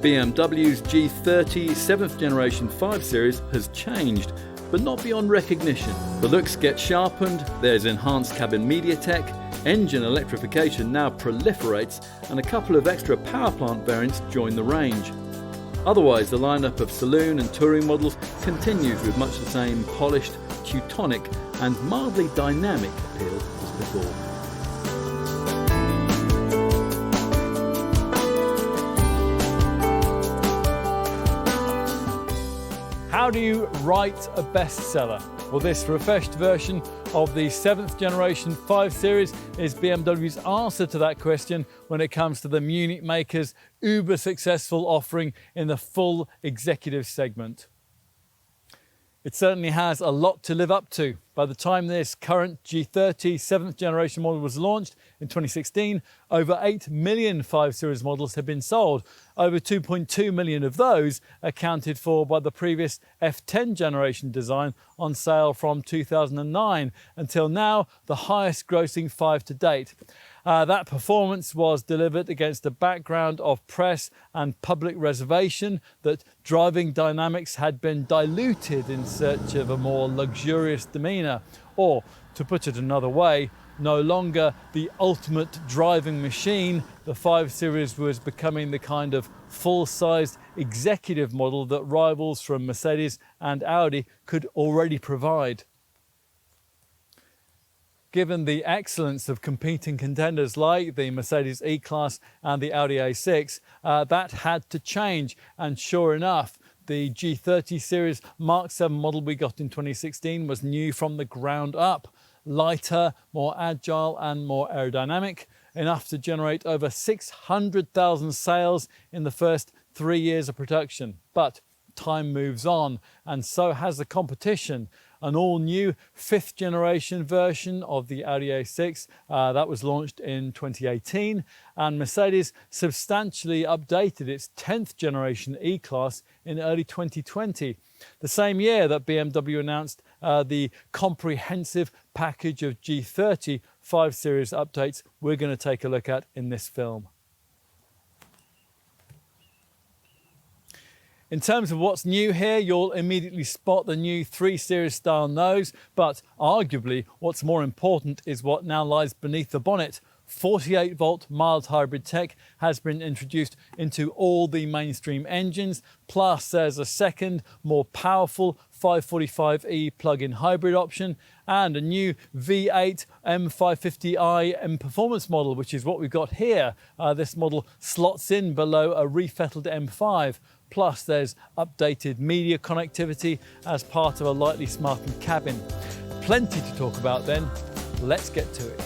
BMW's G30 7th generation 5 Series has changed, but not beyond recognition. The looks get sharpened, there's enhanced cabin media tech, engine electrification now proliferates, and a couple of extra powerplant variants join the range. Otherwise, the lineup of saloon and touring models continues with much the same polished, Teutonic and mildly dynamic appeal as before. How do you write a bestseller? Well, this refreshed version of the 7th generation 5 Series is BMW's answer to that question when it comes to the Munich maker's uber successful offering in the full executive segment. It certainly has a lot to live up to. By the time this current G30 7th generation model was launched in 2016, over 8 million 5 Series models had been sold. Over 2.2 million of those accounted for by the previous F10 generation design on sale from 2009 until now, the highest grossing 5 to date. That performance was delivered against a background of press and public reservation that driving dynamics had been diluted in search of a more luxurious demeanour, or, to put it another way, no longer the ultimate driving machine. The 5 Series was becoming the kind of full-sized executive model that rivals from Mercedes and Audi could already provide. Given the excellence of competing contenders like the Mercedes E-Class and the Audi A6, that had to change, and sure enough, the G30 Series Mark 7 model we got in 2016 was new from the ground up, lighter, more agile and more aerodynamic, enough to generate over 600,000 sales in the first 3 years of production. But time moves on, and so has the competition. An all-new 5th generation version of the Audi A6 that was launched in 2018, and Mercedes substantially updated its 10th generation E-Class in early 2020, the same year that BMW announced the comprehensive package of G30 5 Series updates we're going to take a look at in this film. In terms of what's new here, you'll immediately spot the new 3 Series style nose, but arguably what's more important is what now lies beneath the bonnet. 48-volt mild hybrid tech has been introduced into all the mainstream engines, plus there's a second, more powerful 545e plug-in hybrid option and a new V8 M550i M Performance model, which is what we've got here. This model slots in below a refettled M5. Plus there's updated media connectivity as part of a lightly smartened cabin. Plenty to talk about then. Let's get to it.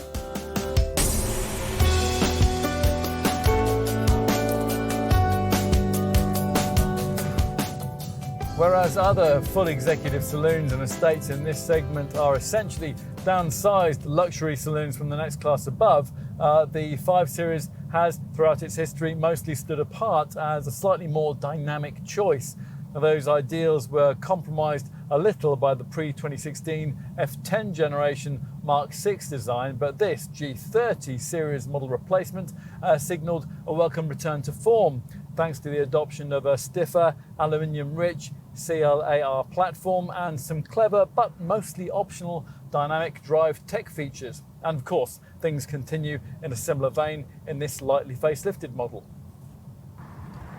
Whereas other full executive saloons and estates in this segment are essentially downsized luxury saloons from the next class above, the 5 Series has, throughout its history, mostly stood apart as a slightly more dynamic choice. Now, those ideals were compromised a little by the pre-2016 F10 generation Mark 6 design, but this G30 series model replacement signalled a welcome return to form, thanks to the adoption of a stiffer, aluminium-rich CLAR platform and some clever but mostly optional dynamic drive tech features. And of course, things continue in a similar vein in this lightly facelifted model.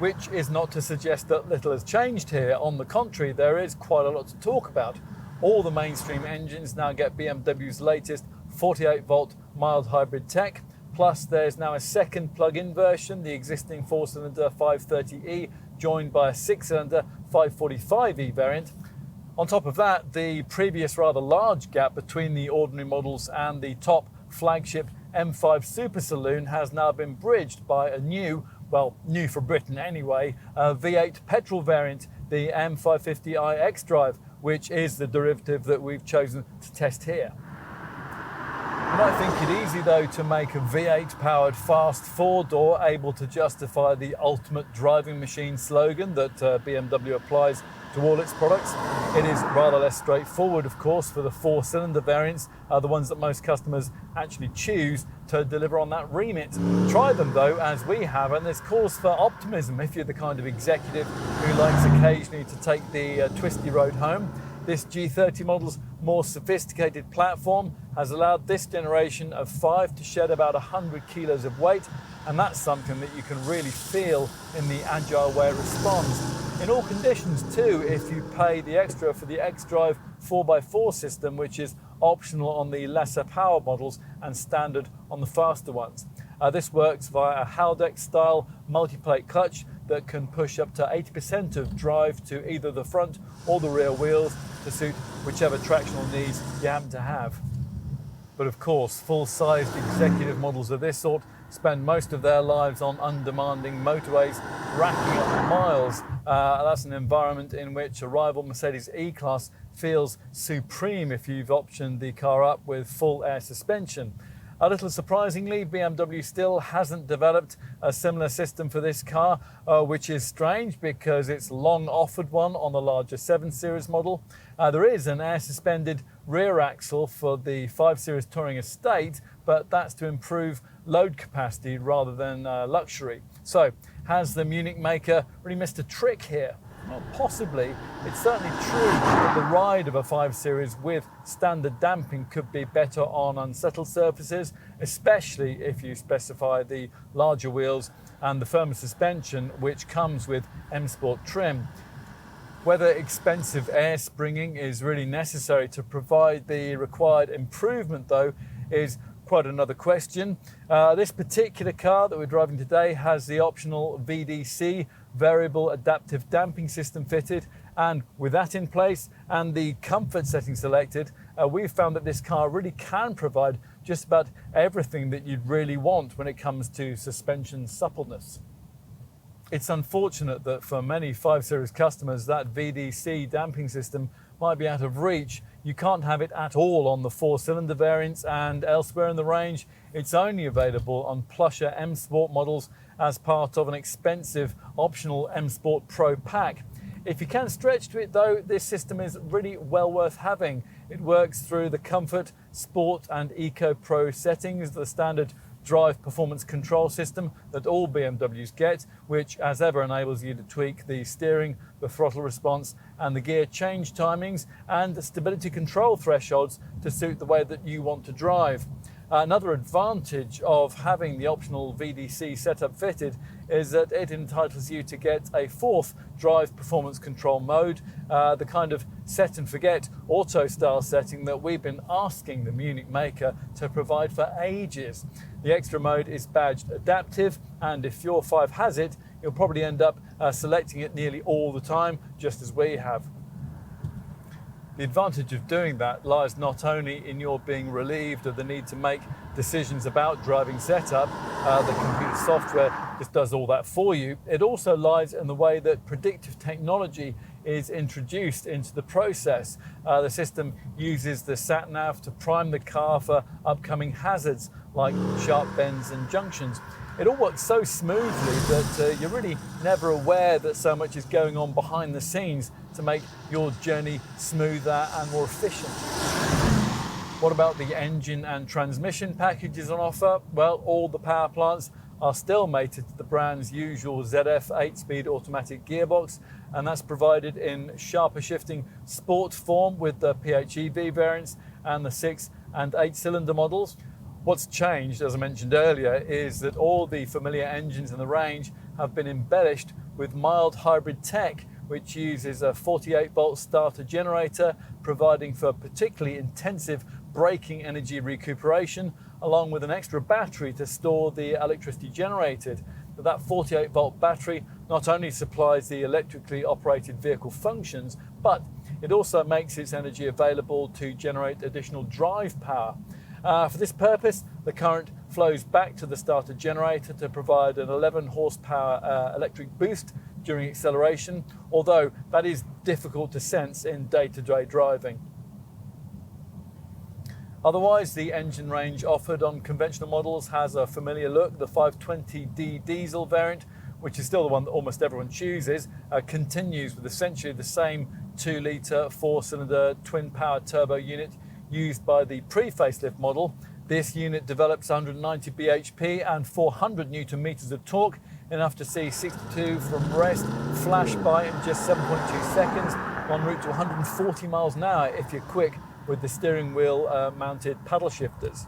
Which is not to suggest that little has changed here. On the contrary, there is quite a lot to talk about. All the mainstream engines now get BMW's latest 48-volt mild hybrid tech, plus there's now a second plug-in version, the existing 4-cylinder 530e, joined by a 6-cylinder 545e variant. On top of that, the previous rather large gap between the ordinary models and the top flagship M5 Super Saloon has now been bridged by a new, well, new for Britain anyway, V8 petrol variant, the M550i xDrive, which is the derivative that we've chosen to test here. You might think it easy though to make a V8 powered fast four-door able to justify the ultimate driving machine slogan that BMW applies to all its products. It is rather less straightforward, of course, for the 4-cylinder variants, the ones that most customers actually choose to deliver on that remit. Try them though, as we have, and there's cause for optimism if you're the kind of executive who likes occasionally to take the twisty road home. This G30 model's more sophisticated platform has allowed this generation of 5 to shed about 100 kilos of weight, and that's something that you can really feel in the agile way it responds. In all conditions too, if you pay the extra for the X-Drive 4x4 system, which is optional on the lesser power models and standard on the faster ones. This works via a Haldex-style multi-plate clutch that can push up to 80% of drive to either the front or the rear wheels to suit whichever tractional needs you happen to have. But of course, full-sized executive models of this sort spend most of their lives on undemanding motorways, racking up miles. That's an environment in which a rival Mercedes E-Class feels supreme if you've optioned the car up with full air suspension. A little surprisingly, BMW still hasn't developed a similar system for this car, which is strange because it's long offered one on the larger 7 Series model. There is an air-suspended rear axle for the 5 Series Touring Estate, but that's to improve load capacity rather than luxury. So, has the Munich maker really missed a trick here? Well, possibly. It's certainly true that the ride of a 5 Series with standard damping could be better on unsettled surfaces, especially if you specify the larger wheels and the firmer suspension which comes with M Sport trim. Whether expensive air springing is really necessary to provide the required improvement, though, is quite another question. This particular car that we're driving today has the optional VDC, variable adaptive damping system, fitted, and with that in place and the comfort setting selected, we've found that this car really can provide just about everything that you'd really want when it comes to suspension suppleness. It's unfortunate that for many 5 Series customers that VDC damping system might be out of reach. You can't have it at all on the 4-cylinder variants, and elsewhere in the range it's only available on plusher M Sport models as part of an expensive optional M Sport Pro pack. If you can stretch to it though, this system is really well worth having. It works through the Comfort, Sport and Eco Pro settings, the standard drive performance control system that all BMWs get, which as ever enables you to tweak the steering, the throttle response and the gear change timings and the stability control thresholds to suit the way that you want to drive. Another advantage of having the optional VDC setup fitted is that it entitles you to get a 4th drive performance control mode, the kind of set and forget auto style setting that we've been asking the Munich maker to provide for ages. The extra mode is badged adaptive, and if your 5 has it, you'll probably end up selecting it nearly all the time, just as we have. The advantage of doing that lies not only in your being relieved of the need to make decisions about driving setup, the computer software just does all that for you. It also lies in the way that predictive technology is introduced into the process. The system uses the sat-nav to prime the car for upcoming hazards like sharp bends and junctions. It all works so smoothly that you're really never aware that so much is going on behind the scenes to make your journey smoother and more efficient. What about the engine and transmission packages on offer? Well, all the power plants are still mated to the brand's usual ZF 8-speed automatic gearbox, and that's provided in sharper shifting sport form with the PHEV variants and the 6 and 8-cylinder models. What's changed, as I mentioned earlier, is that all the familiar engines in the range have been embellished with mild hybrid tech, which uses a 48-volt starter generator, providing for particularly intensive braking energy recuperation, along with an extra battery to store the electricity generated. But that 48-volt battery not only supplies the electrically operated vehicle functions, but it also makes its energy available to generate additional drive power. For this purpose, the current flows back to the starter generator to provide an 11 horsepower electric boost during acceleration, although that is difficult to sense in day-to-day driving. Otherwise, the engine range offered on conventional models has a familiar look. The 520D diesel variant which is still the one that almost everyone chooses, continues with essentially the same 2-litre 4-cylinder twin-power turbo unit used by the pre-facelift model. This unit develops 190 bhp and 400 newton meters of torque, enough to see 62 from rest flash by in just 7.2 seconds, en route to 140 miles an hour if you're quick with the steering wheel mounted paddle shifters.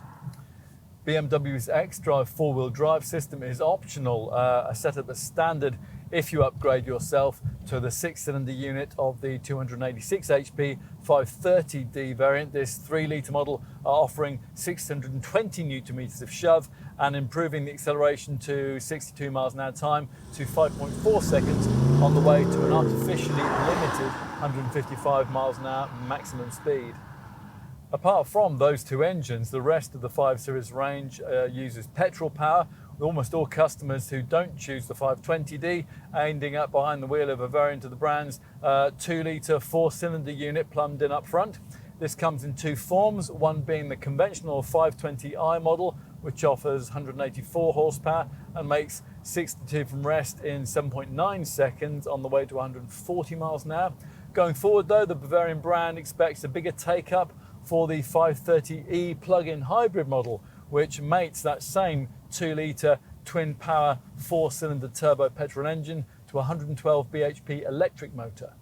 BMW's xDrive 4-wheel drive system is optional, a setup that's standard if you upgrade yourself to the 6-cylinder unit of the 286 HP 530D variant. This 3-litre model offering 620 newton meters of shove and improving the acceleration to 62 miles an hour time to 5.4 seconds on the way to an artificially limited 155 miles an hour maximum speed. Apart from those two engines, the rest of the 5 Series range uses petrol power, with almost all customers who don't choose the 520D ending up behind the wheel of a variant of the brand's 2-litre 4-cylinder unit plumbed in up front. This comes in two forms, one being the conventional 520i model, which offers 184 horsepower and makes 62 from rest in 7.9 seconds on the way to 140 miles an hour. Going forward though, the Bavarian brand expects a bigger take-up for the 530e plug-in hybrid model, which mates that same 2-litre twin-power 4-cylinder turbo petrol engine to a 112 bhp electric motor.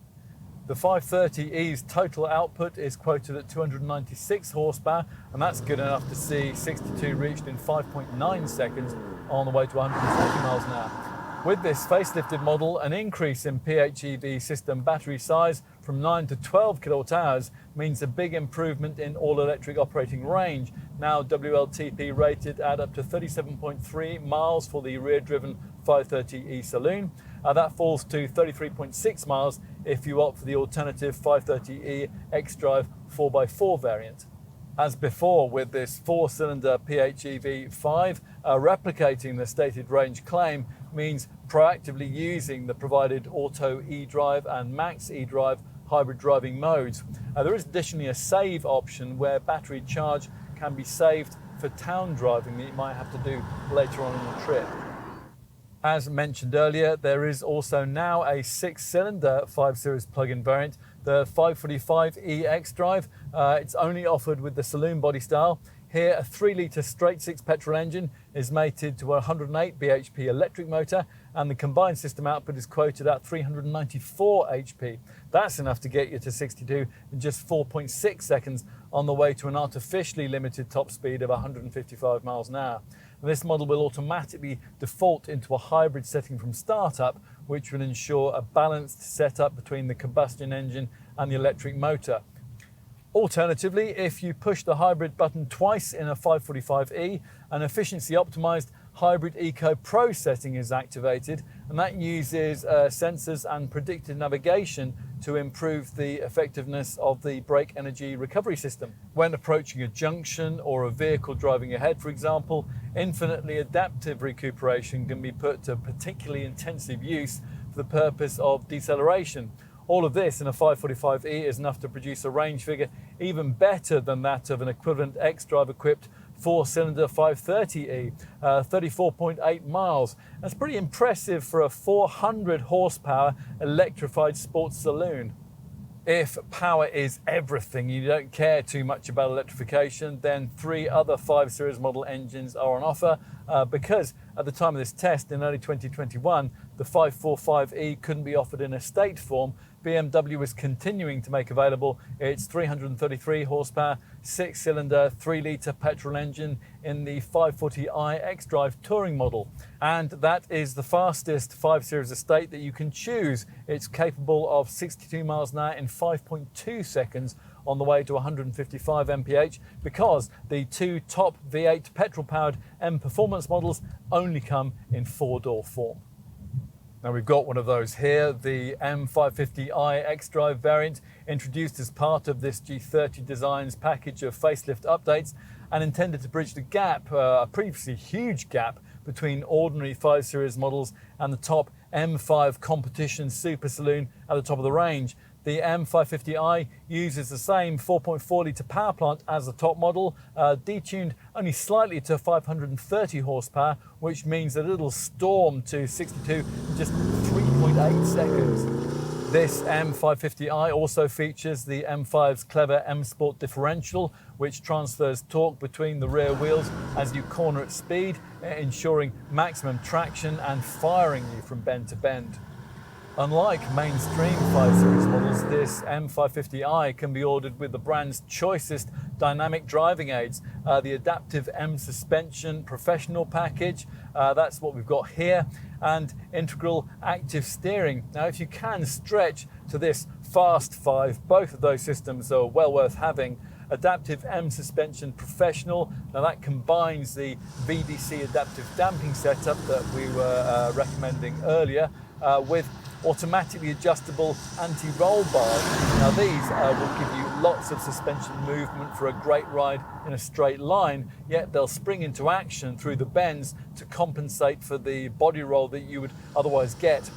The 530e's total output is quoted at 296 horsepower, and that's good enough to see 62 reached in 5.9 seconds on the way to 140 miles an hour. With this facelifted model, an increase in PHEV system battery size from 9 to 12 kilowatt hours means a big improvement in all-electric operating range, now WLTP rated at up to 37.3 miles for the rear-driven 530e Saloon. That falls to 33.6 miles if you opt for the alternative 530e xDrive 4x4 variant. As before with this 4-cylinder PHEV 5, replicating the stated range claim means proactively using the provided Auto eDrive and Max eDrive hybrid driving modes. There is additionally a save option where battery charge can be saved for town driving that you might have to do later on in the trip. As mentioned earlier, there is also now a 6-cylinder 5 Series plug-in variant, the 545e xDrive. It's only offered with the Saloon body style. Here, a 3-litre straight-six petrol engine is mated to a 108 bhp electric motor, and the combined system output is quoted at 394 HP. That's enough to get you to 62 in just 4.6 seconds on the way to an artificially limited top speed of 155 miles an hour. And this model will automatically default into a hybrid setting from startup, which will ensure a balanced setup between the combustion engine and the electric motor. Alternatively, if you push the hybrid button twice in a 545e, an efficiency optimized Hybrid Eco Pro setting is activated, and that uses sensors and predictive navigation to improve the effectiveness of the brake energy recovery system. When approaching a junction or a vehicle driving ahead, for example, infinitely adaptive recuperation can be put to particularly intensive use for the purpose of deceleration. All of this in a 545e is enough to produce a range figure even better than that of an equivalent xDrive equipped 4-cylinder 530e, 34.8 miles. That's pretty impressive for a 400 horsepower electrified sports saloon. If power is everything, you don't care too much about electrification, then 3 other 5 Series model engines are on offer because at the time of this test in early 2021, the 545e couldn't be offered in estate form. BMW was continuing to make available its 333 horsepower 6-cylinder 3-litre petrol engine in the 540i xDrive touring model. And that is the fastest 5 Series estate that you can choose. It's capable of 62 miles an hour in 5.2 seconds on the way to 155 mph, because the 2 top V8 petrol-powered M Performance models only come in 4-door form. Now we've got one of those here, the M550i xDrive variant, introduced as part of this G30 Designs package of facelift updates and intended to bridge the gap, a previously huge gap, between ordinary 5 Series models and the top M5 competition super saloon at the top of the range. The M550i uses the same 4.4 litre power plant as the top model, detuned only slightly to 530 horsepower, which means that it'll storm to 62 in just 3.8 seconds. This M550i also features the M5's clever M Sport differential, which transfers torque between the rear wheels as you corner at speed, ensuring maximum traction and firing you from bend to bend. Unlike mainstream 5 Series models, this M550i can be ordered with the brand's choicest dynamic driving aids, the adaptive M suspension professional package, that's what we've got here, and integral active steering. Now, if you can stretch to this fast 5, both of those systems are well worth having. Adaptive M suspension professional, now that combines the VDC adaptive damping setup that we were recommending earlier with automatically adjustable anti-roll bars. Now these will give you lots of suspension movement for a great ride in a straight line, yet they'll spring into action through the bends to compensate for the body roll that you would otherwise get.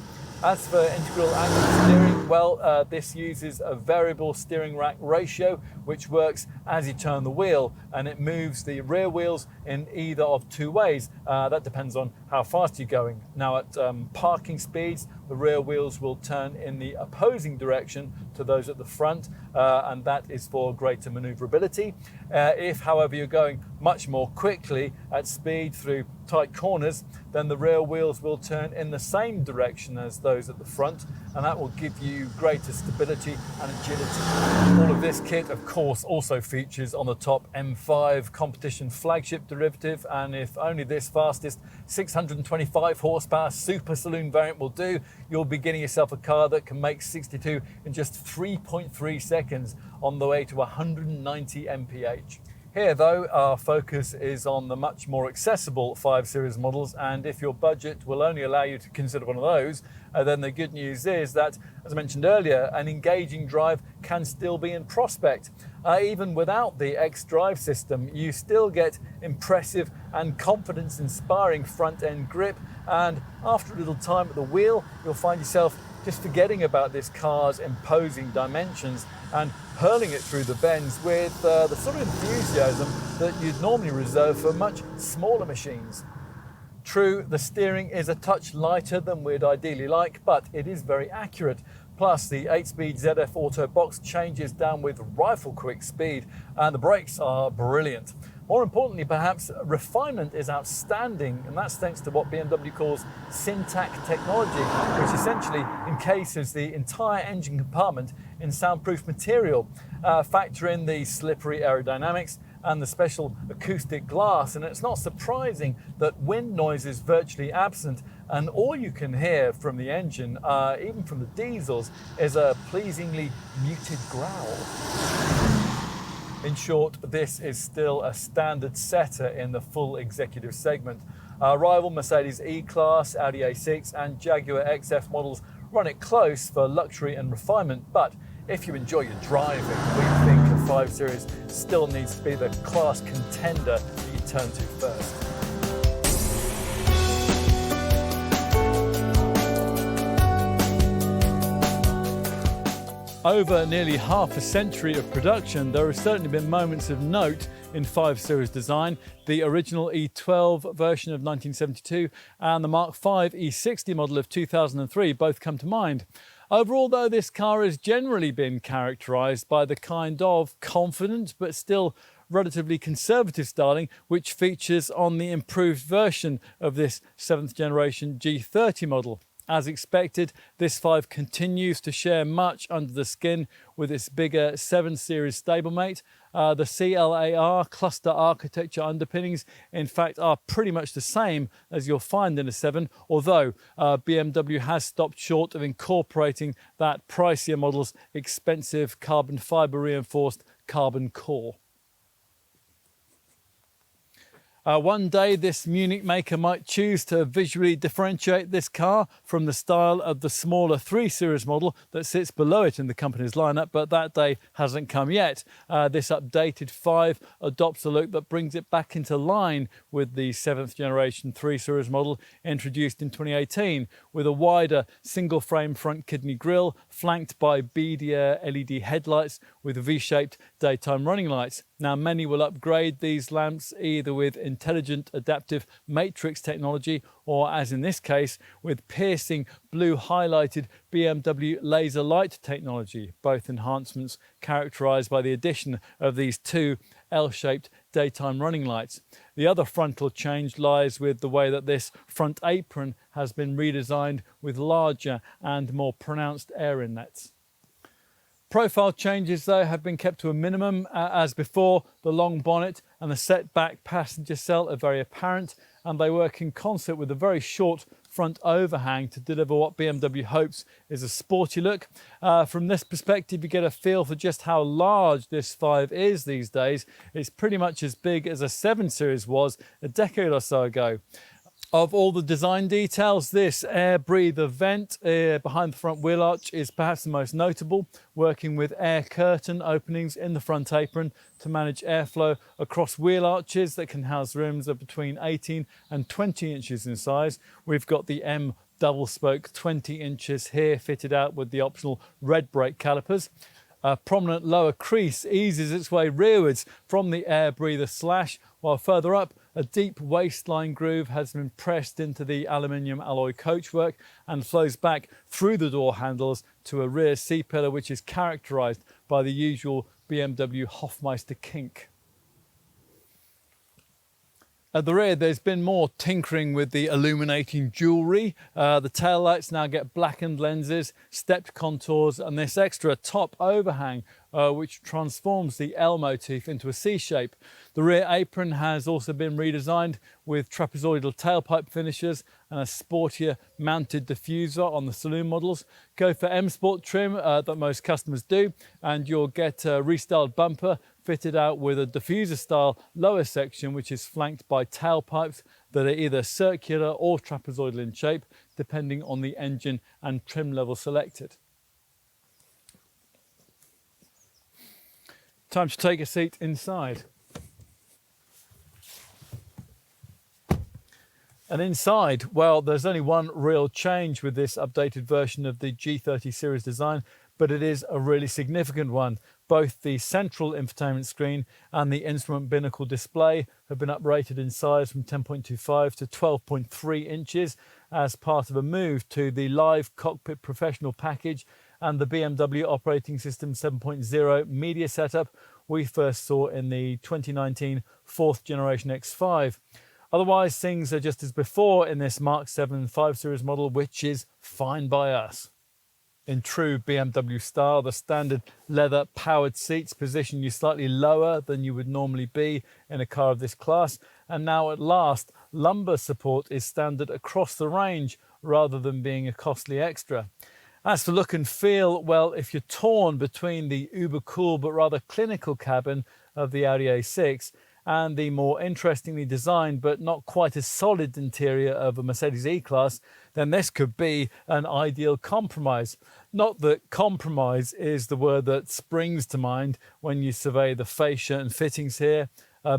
As for integral active steering, well, this uses a variable steering rack ratio, which works as you turn the wheel, and it moves the rear wheels in either of two ways. That depends on how fast you're going. Now, at parking speeds, the rear wheels will turn in the opposing direction to those at the front, and that is for greater maneuverability. If, however, you're going much more quickly at speed through tight corners, then the rear wheels will turn in the same direction as those at the front, and that will give you greater stability and agility. All of this kit, of course, also features on the top M5 competition flagship derivative, and if only this fastest 625 horsepower Super Saloon variant will do, you'll be getting yourself a car that can make 62 in just 3.3 seconds on the way to 190 mph. Here though, our focus is on the much more accessible 5 Series models, and if your budget will only allow you to consider one of those, then the good news is that, as I mentioned earlier, an engaging drive can still be in prospect. Even without the X-Drive system, you still get impressive and confidence-inspiring front-end grip, and after a little time at the wheel, you'll find yourself just forgetting about this car's imposing dimensions and hurling it through the bends with the sort of enthusiasm that you'd normally reserve for much smaller machines. True, the steering is a touch lighter than we'd ideally like, but it is very accurate. Plus, the 8-speed ZF Auto box changes down with rifle quick speed, and the brakes are brilliant. More importantly, perhaps, refinement is outstanding, and that's thanks to what BMW calls Syntac technology, which essentially encases the entire engine compartment in soundproof material. Factor in the slippery aerodynamics and the special acoustic glass, and it's not surprising that wind noise is virtually absent, and all you can hear from the engine, even from the diesels, is a pleasingly muted growl. In short, this is still a standard setter in the full executive segment. Our rival Mercedes E-Class, Audi A6 and Jaguar XF models run it close for luxury and refinement, but if you enjoy your driving, we think the 5 Series still needs to be the class contender that you turn to first. Over nearly half a century of production, there have certainly been moments of note in 5 Series design. The original E12 version of 1972 and the Mark V E60 model of 2003 both come to mind. Overall, though, this car has generally been characterised by the kind of confident but still relatively conservative styling which features on the improved version of this 7th generation G30 model. As expected, this 5 continues to share much under the skin with its bigger 7 Series stablemate. The CLAR cluster architecture underpinnings, in fact, are pretty much the same as you'll find in a 7, although BMW has stopped short of incorporating that pricier model's expensive carbon fibre reinforced carbon core. One day this Munich maker might choose to visually differentiate this car from the style of the smaller 3 Series model that sits below it in the company's lineup, but that day hasn't come yet. This updated 5 adopts a look that brings it back into line with the 7th generation 3 Series model introduced in 2018, with a wider single frame front kidney grille flanked by beadier LED headlights with V-shaped daytime running lights. Now, many will upgrade these lamps either with intelligent adaptive matrix technology or, as in this case, with piercing blue highlighted BMW laser light technology, both enhancements characterized by the addition of these 2 L-shaped daytime running lights. The other frontal change lies with the way that this front apron has been redesigned with larger and more pronounced air inlets. Profile changes, though, have been kept to a minimum. As before, the long bonnet and the set back passenger cell are very apparent, and they work in concert with a very short front overhang to deliver what BMW hopes is a sporty look. From this perspective, you get a feel for just how large this 5 is these days. It's pretty much as big as a 7 Series was a decade or so ago. Of all the design details, this air breather vent behind the front wheel arch is perhaps the most notable, working with air curtain openings in the front apron to manage airflow across wheel arches that can house rims of between 18 and 20 inches in size. We've got the M double spoke 20 inches here fitted out with the optional red brake calipers. A prominent lower crease eases its way rearwards from the air breather slash, while further up, a deep waistline groove has been pressed into the aluminium alloy coachwork and flows back through the door handles to a rear C-pillar which is characterised by the usual BMW Hofmeister kink. At the rear, there's been more tinkering with the illuminating jewellery. The taillights now get blackened lenses, stepped contours, and this extra top overhang, which transforms the L motif into a C shape. The rear apron has also been redesigned with trapezoidal tailpipe finishers and a sportier mounted diffuser on the Saloon models. Go for M Sport trim that most customers do, and you'll get a restyled bumper fitted out with a diffuser style lower section which is flanked by tailpipes that are either circular or trapezoidal in shape depending on the engine and trim level selected. Time to take a seat inside. And inside, well, there's only one real change with this updated version of the G30 series design, but it is a really significant one. Both the central infotainment screen and the instrument binnacle display have been uprated in size from 10.25 to 12.3 inches as part of a move to the Live Cockpit Professional package and the BMW operating system 7.0 media setup we first saw in the 2019 4th generation X5. Otherwise, things are just as before in this Mark 7 5 Series model, which is fine by us. In true BMW style, the standard leather powered seats position you slightly lower than you would normally be in a car of this class. And now at last, lumbar support is standard across the range rather than being a costly extra. As for look and feel, well, if you're torn between the uber cool but rather clinical cabin of the Audi A6 and the more interestingly designed but not quite as solid interior of a Mercedes E-Class, then this could be an ideal compromise. Not that compromise is the word that springs to mind when you survey the fascia and fittings here.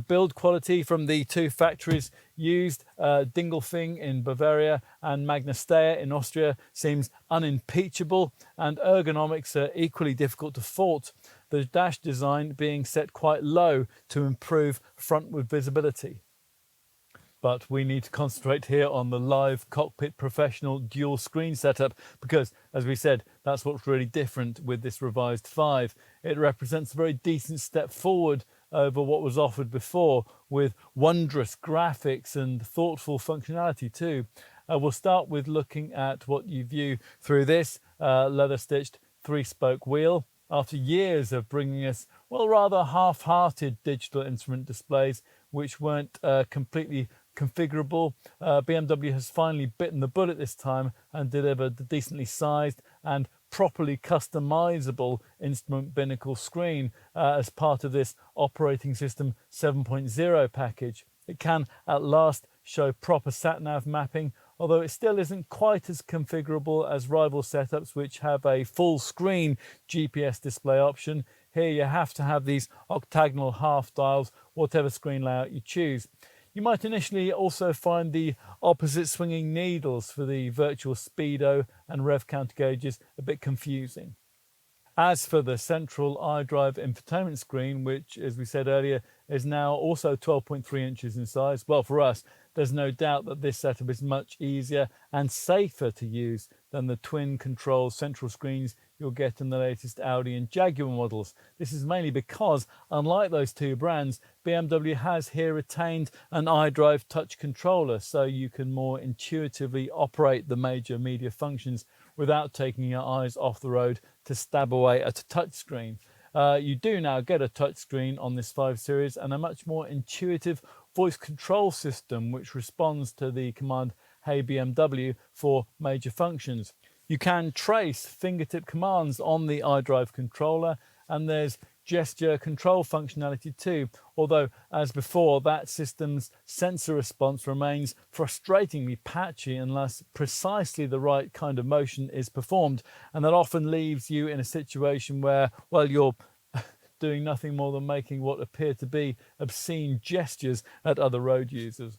Build quality from the 2 factories used, Dingolfing in Bavaria and Magna Steyr in Austria, seems unimpeachable, and ergonomics are equally difficult to fault, the dash design being set quite low to improve frontward visibility. But we need to concentrate here on the Live Cockpit Professional dual screen setup because, as we said, that's what's really different with this revised 5. It represents a very decent step forward over what was offered before, with wondrous graphics and thoughtful functionality too. We'll start with looking at what you view through this leather-stitched 3-spoke wheel. After years of bringing us, well, rather half-hearted digital instrument displays which weren't completely configurable, BMW has finally bitten the bullet this time and delivered the decently sized and properly customizable instrument binnacle screen as part of this operating system 7.0 package. It can at last show proper sat-nav mapping, although it still isn't quite as configurable as rival setups which have a full screen GPS display option. Here you have to have these octagonal half dials, whatever screen layout you choose. You might initially also find the opposite swinging needles for the virtual speedo and rev counter gauges a bit confusing. As for the central iDrive infotainment screen, which, as we said earlier, is now also 12.3 inches in size, well, for us, there's no doubt that this setup is much easier and safer to use than the twin control central screens you'll get in the latest Audi and Jaguar models. This is mainly because, unlike those two brands, BMW has here retained an iDrive touch controller, so you can more intuitively operate the major media functions without taking your eyes off the road to stab away at a touchscreen. You do now get a touchscreen on this 5 Series and a much more intuitive voice control system which responds to the command "Hey BMW" for major functions. You can trace fingertip commands on the iDrive controller, and there's gesture control functionality too, although as before that system's sensor response remains frustratingly patchy unless precisely the right kind of motion is performed, and that often leaves you in a situation where, well, you're doing nothing more than making what appear to be obscene gestures at other road users.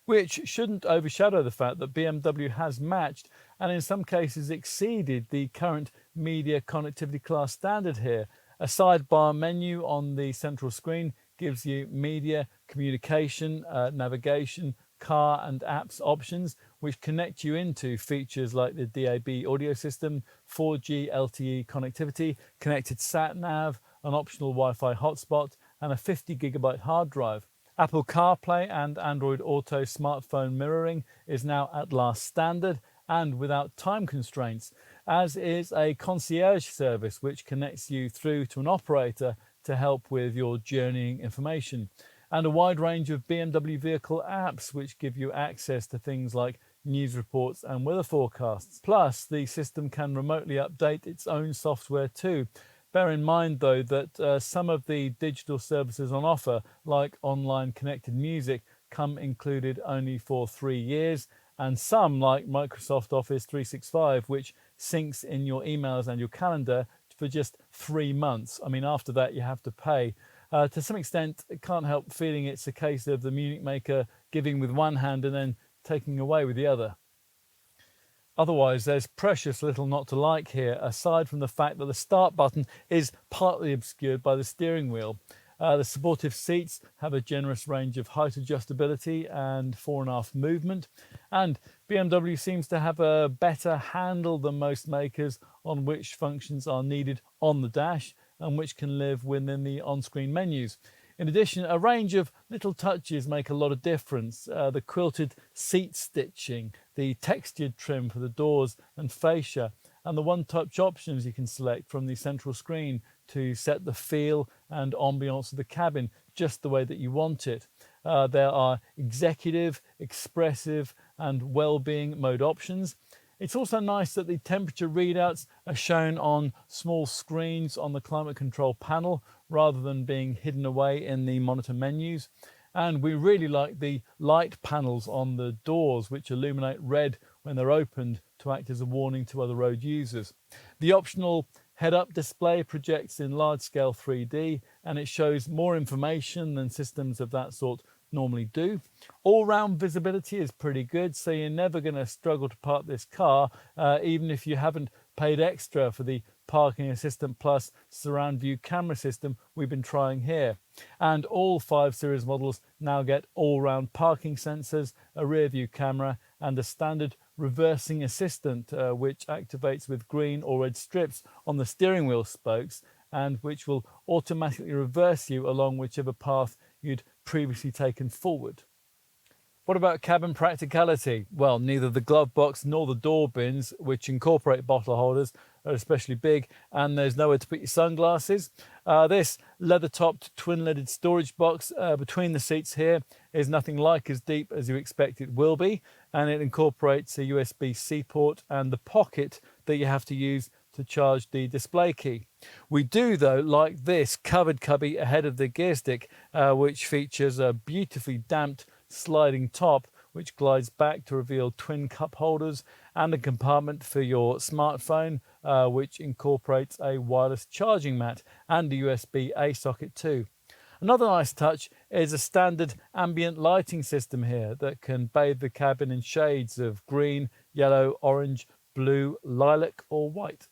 Which shouldn't overshadow the fact that BMW has matched and in some cases exceeded the current media connectivity class standard here. A sidebar menu on the central screen gives you media, communication, navigation, car and apps options which connect you into features like the DAB audio system, 4G LTE connectivity, connected sat-nav, an optional Wi-Fi hotspot and a 50GB hard drive. Apple CarPlay and Android Auto smartphone mirroring is now at last standard and without time constraints, as is a concierge service which connects you through to an operator to help with your journeying information, and a wide range of BMW vehicle apps which give you access to things like news reports and weather forecasts. Plus, the system can remotely update its own software too. Bear in mind, though, that some of the digital services on offer, like online connected music, come included only for 3 years, and some, like Microsoft Office 365, which syncs in your emails and your calendar for just 3 months. I mean, after that, you have to pay. To some extent, I can't help feeling it's a case of the Munich maker giving with one hand and then taking away with the other. Otherwise, there's precious little not to like here, aside from the fact that the start button is partly obscured by the steering wheel. The supportive seats have a generous range of height adjustability and fore and aft movement, and BMW seems to have a better handle than most makers on which functions are needed on the dash and which can live within the on-screen menus. In addition, a range of little touches make a lot of difference. The quilted seat stitching, the textured trim for the doors and fascia, and the one-touch options you can select from the central screen to set the feel and ambiance of the cabin just the way that you want it. There are executive, expressive and well-being mode options. It's also nice that the temperature readouts are shown on small screens on the climate control panel rather than being hidden away in the monitor menus. And we really like the light panels on the doors which illuminate red when they're opened to act as a warning to other road users. The optional head-up display projects in large-scale 3D and it shows more information than systems of that sort normally do. All-round visibility is pretty good, so you're never going to struggle to park this car, even if you haven't paid extra for the Parking Assistant Plus surround view camera system we've been trying here. And all 5 Series models now get all-round parking sensors, a rear view camera and a standard reversing assistant which activates with green or red strips on the steering wheel spokes and which will automatically reverse you along whichever path you'd previously taken forward. What about cabin practicality? Well, neither the glove box nor the door bins, which incorporate bottle holders, are especially big, and there's nowhere to put your sunglasses. This leather-topped twin-lidded storage box between the seats here is nothing like as deep as you expect it will be, and it incorporates a USB-C port and the pocket that you have to use to charge the display key. We do though like this covered cubby ahead of the gear stick, which features a beautifully damped sliding top which glides back to reveal twin cup holders and a compartment for your smartphone, which incorporates a wireless charging mat and a USB-A socket too. Another nice touch is a standard ambient lighting system here that can bathe the cabin in shades of green, yellow, orange, blue, lilac or white.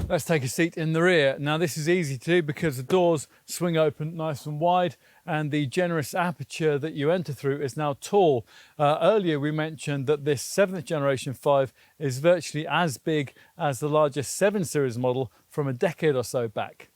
Let's take a seat in the rear. Now this is easy to do because the doors swing open nice and wide and the generous aperture that you enter through is now tall. Earlier we mentioned that this 7th generation 5 is virtually as big as the largest 7 Series model from a decade or so back.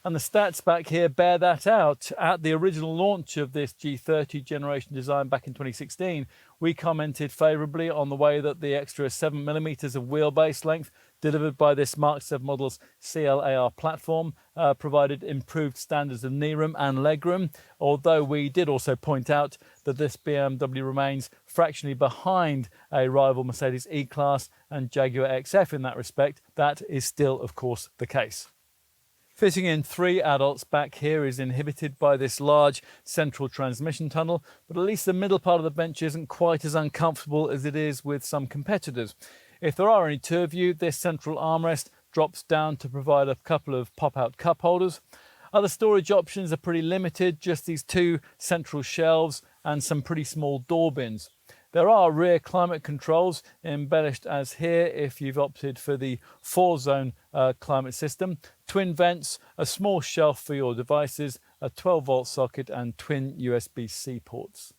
And the stats back here bear that out. At the original launch of this G30 generation design back in 2016, we commented favourably on the way that the extra 7mm of wheelbase length delivered by this Mark 7 model's CLAR platform provided improved standards of knee room and legroom, although we did also point out that this BMW remains fractionally behind a rival Mercedes E-Class and Jaguar XF in that respect. That is still, of course, the case. Fitting in 3 adults back here is inhibited by this large central transmission tunnel, but at least the middle part of the bench isn't quite as uncomfortable as it is with some competitors. If there are only 2 of you, this central armrest drops down to provide a couple of pop-out cup holders. Other storage options are pretty limited, just these 2 central shelves and some pretty small door bins. There are rear climate controls embellished as here if you've opted for the 4-zone climate system, twin vents, a small shelf for your devices, a 12-volt socket and twin USB-C ports.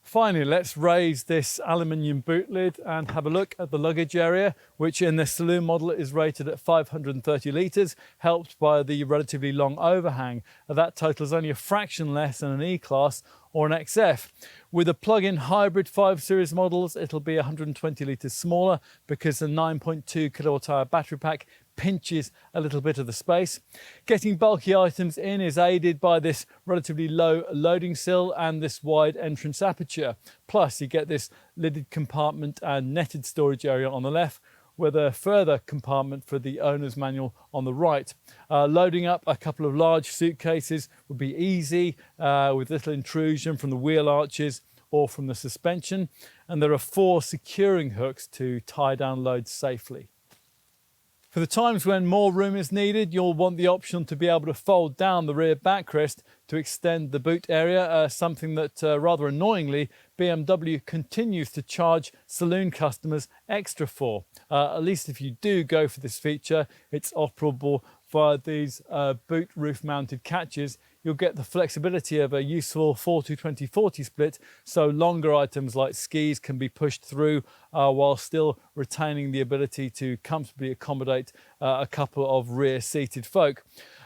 Finally, let's raise this aluminium boot lid and have a look at the luggage area, which in the Saloon model is rated at 530 litres, helped by the relatively long overhang. That total is only a fraction less than an E-Class or an XF. With the plug-in hybrid 5 Series models, it'll be 120 litres smaller because the 9.2 kilowatt-hour battery pack pinches a little bit of the space. Getting bulky items in is aided by this relatively low loading sill and this wide entrance aperture. Plus, you get this lidded compartment and netted storage area on the left, with a further compartment for the owner's manual on the right. Loading up a couple of large suitcases would be easy with little intrusion from the wheel arches or from the suspension, and there are 4 securing hooks to tie down loads safely. For the times when more room is needed, you'll want the option to be able to fold down the rear backrest to extend the boot area, something that rather annoyingly BMW continues to charge Saloon customers extra for. At least if you do go for this feature, it's operable via these boot roof mounted catches. You'll get the flexibility of a useful 40-20-40 split, so longer items like skis can be pushed through while still retaining the ability to comfortably accommodate a couple of rear seated folk.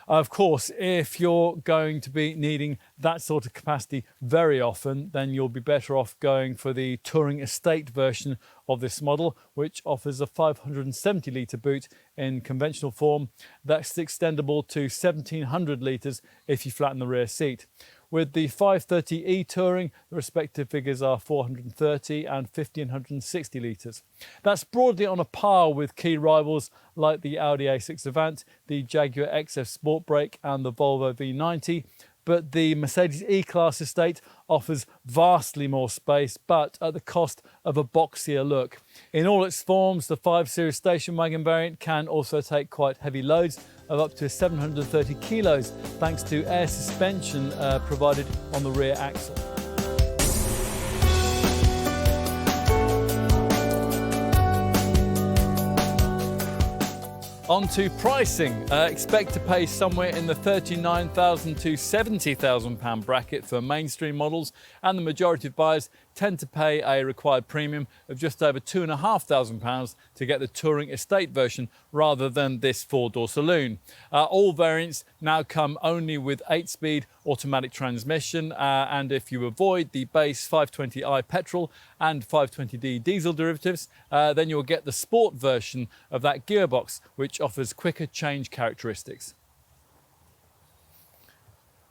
Of course, if you're going to be needing that sort of capacity very often, then you'll be better off going for the Touring Estate version of this model, which offers a 570 litre boot in conventional form. That's extendable to 1700 litres if you flatten the rear seat. With the 530e Touring, the respective figures are 430 and 1560 litres. That's broadly on a par with key rivals like the Audi A6 Avant, the Jaguar XF Sport Brake and the Volvo V90, but the Mercedes E-Class estate offers vastly more space, but at the cost of a boxier look. In all its forms, the 5 Series station wagon variant can also take quite heavy loads of up to 730 kilos, thanks to air suspension provided on the rear axle. On to pricing. Expect to pay somewhere in the £39,000 to £70,000 bracket for mainstream models, and the majority of buyers tend to pay a required premium of just over £2,500 to get the Touring Estate version rather than this 4-door Saloon. All variants now come only with 8-speed automatic transmission, and if you avoid the base 520i petrol and 520d diesel derivatives, then you'll get the sport version of that gearbox, which offers quicker change characteristics.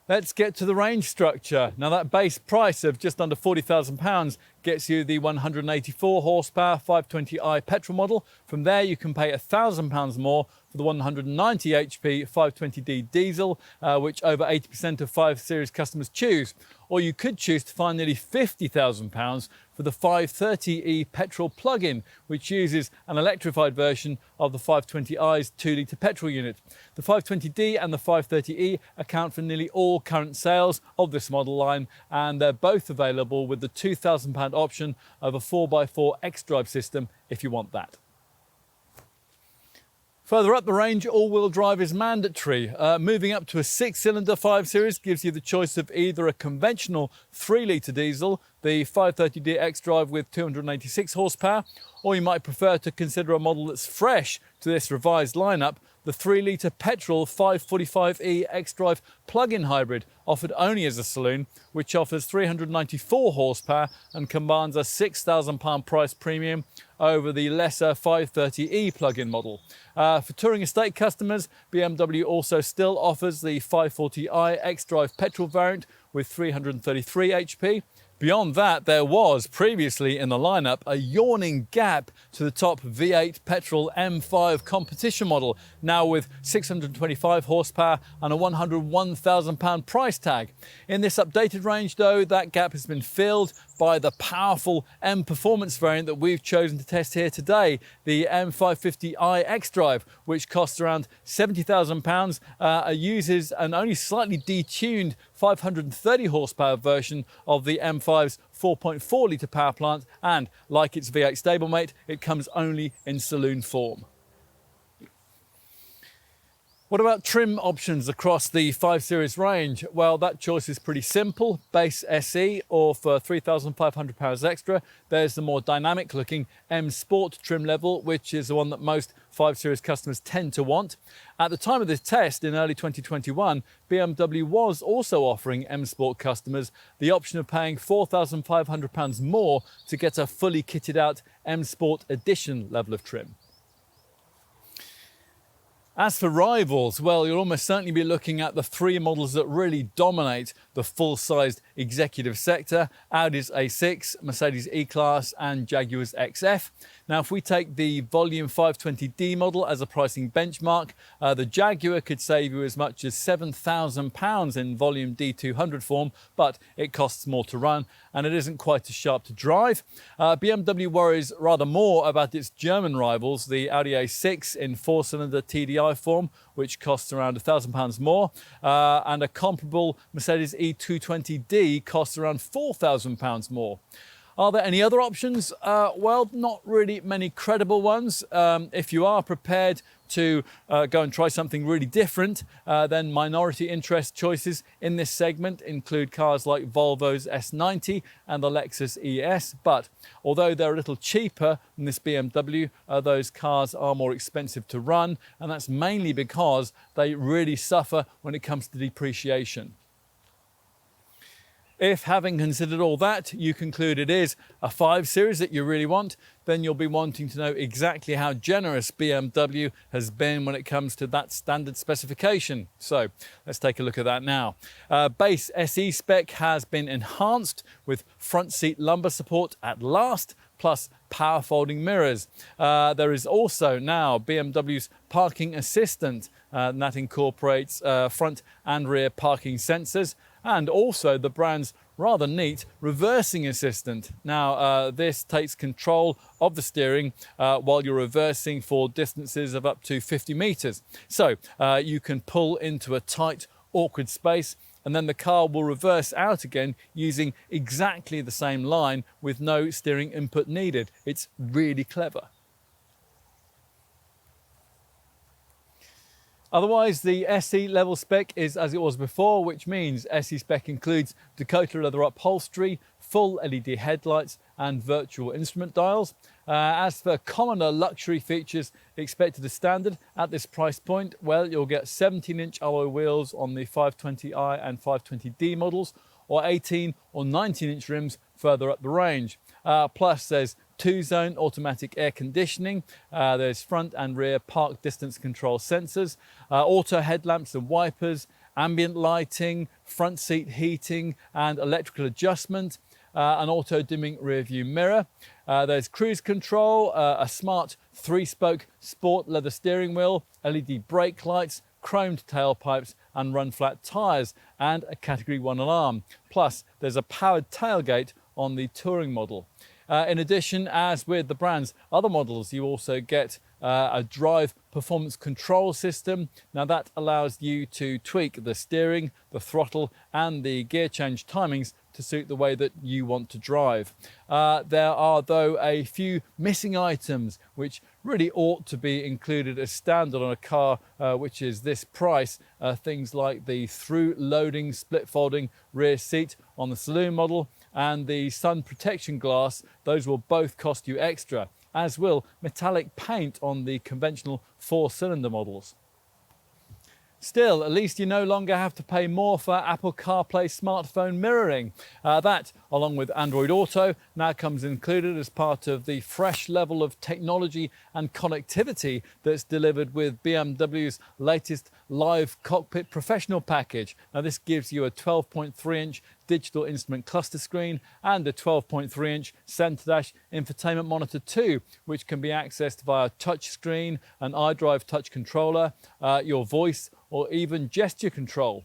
Let's get to the range structure. Now that base price of just under £40,000 gets you the 184 horsepower 520i petrol model. From there you can pay £1,000 more for the 190 HP 520d diesel, which over 80% of 5 Series customers choose. Or you could choose to find nearly £50,000 for the 530e petrol plug-in, which uses an electrified version of the 520i's 2-litre petrol unit. The 520d and the 530e account for nearly all current sales of this model line, and they're both available with the £2,000 option of a 4x4 X-Drive system if you want that. Further up the range, all-wheel drive is mandatory. Moving up to a 6-cylinder 5 Series gives you the choice of either a conventional 3-litre diesel, the 530d X-Drive with 286 horsepower, or you might prefer to consider a model that's fresh to this revised lineup, the 3-litre petrol 545e X-Drive plug-in hybrid, offered only as a saloon, which offers 394 horsepower and commands a £6,000 price premium over the lesser 530e plug-in model. For touring estate customers, BMW also still offers the 540i X-Drive petrol variant with 333 HP. Beyond that, there was previously in the lineup a yawning gap to the top V8 petrol M5 competition model, now with 625 horsepower and a £101,000 price tag. In this updated range though, that gap has been filled by the powerful M Performance variant that we've chosen to test here today, the M550i X-Drive, which costs around £70,000, uses an only slightly detuned 530 horsepower version of the M5's 4.4 litre power plant, and like its V8 stablemate, it comes only in saloon form. What about trim options across the 5 Series range? Well, that choice is pretty simple. Base SE, or for £3,500 extra, there's the more dynamic looking M Sport trim level, which is the one that most 5 Series customers tend to want. At the time of this test in early 2021, BMW was also offering M Sport customers the option of paying £4,500 more to get a fully kitted out M Sport Edition level of trim. As for rivals, well, you'll almost certainly be looking at the 3 models that really dominate the full-sized executive sector: Audi's A6, Mercedes E-Class and Jaguar's XF. Now, if we take the volume 520d model as a pricing benchmark, the Jaguar could save you as much as £7,000 in volume D200 form, but it costs more to run and it isn't quite as sharp to drive. BMW worries rather more about its German rivals, the Audi A6 in 4-cylinder TDI form, which costs around £1,000 more, and a comparable Mercedes E220d costs around £4,000 more. Are there any other options? Well, not really many credible ones. If you are prepared to go and try something really different, then minority interest choices in this segment include cars like Volvo's S90 and the Lexus ES. But although they're a little cheaper than this BMW, those cars are more expensive to run, and that's mainly because they really suffer when it comes to depreciation. If, having considered all that, you conclude it is a 5 Series that you really want, then you'll be wanting to know exactly how generous BMW has been when it comes to that standard specification. So let's take a look at that now. Base SE spec has been enhanced with front seat lumbar support at last, plus power folding mirrors. There is also now BMW's parking assistant, and that incorporates front and rear parking sensors, and also the brand's rather neat reversing assistant. Now, this takes control of the steering while you're reversing for distances of up to 50 meters. So you can pull into a tight, awkward space, and then the car will reverse out again using exactly the same line with no steering input needed. It's really clever. Otherwise, the SE level spec is as it was before, which means SE spec includes Dakota leather upholstery, full LED headlights and virtual instrument dials. As for commoner luxury features expected as standard at this price point, well, you'll get 17-inch alloy wheels on the 520i and 520d models, or 18 or 19-inch rims further up the range. Plus, there's 2-zone automatic air conditioning, there's front and rear park distance control sensors, auto headlamps and wipers, ambient lighting, front seat heating and electrical adjustment, an auto dimming rear view mirror. There's cruise control, a smart 3-spoke sport leather steering wheel, LED brake lights, chromed tailpipes and run flat tyres, and a category 1 alarm. Plus there's a powered tailgate on the touring model. In addition, as with the brand's other models, you also get a drive performance control system. Now that allows you to tweak the steering, the throttle and the gear change timings to suit the way that you want to drive. There are though a few missing items which really ought to be included as standard on a car which is this price. Things like the through loading split folding rear seat on the Saloon model and the sun protection glass. Those will both cost you extra, as will metallic paint on the conventional 4-cylinder models. Still, at least you no longer have to pay more for Apple CarPlay smartphone mirroring. That, along with Android Auto, now comes included as part of the fresh level of technology and connectivity that's delivered with BMW's latest Live Cockpit Professional package. Now this gives you a 12.3-inch digital instrument cluster screen and a 12.3-inch centre dash infotainment monitor too, which can be accessed via touch screen, an iDrive touch controller, your voice or even gesture control.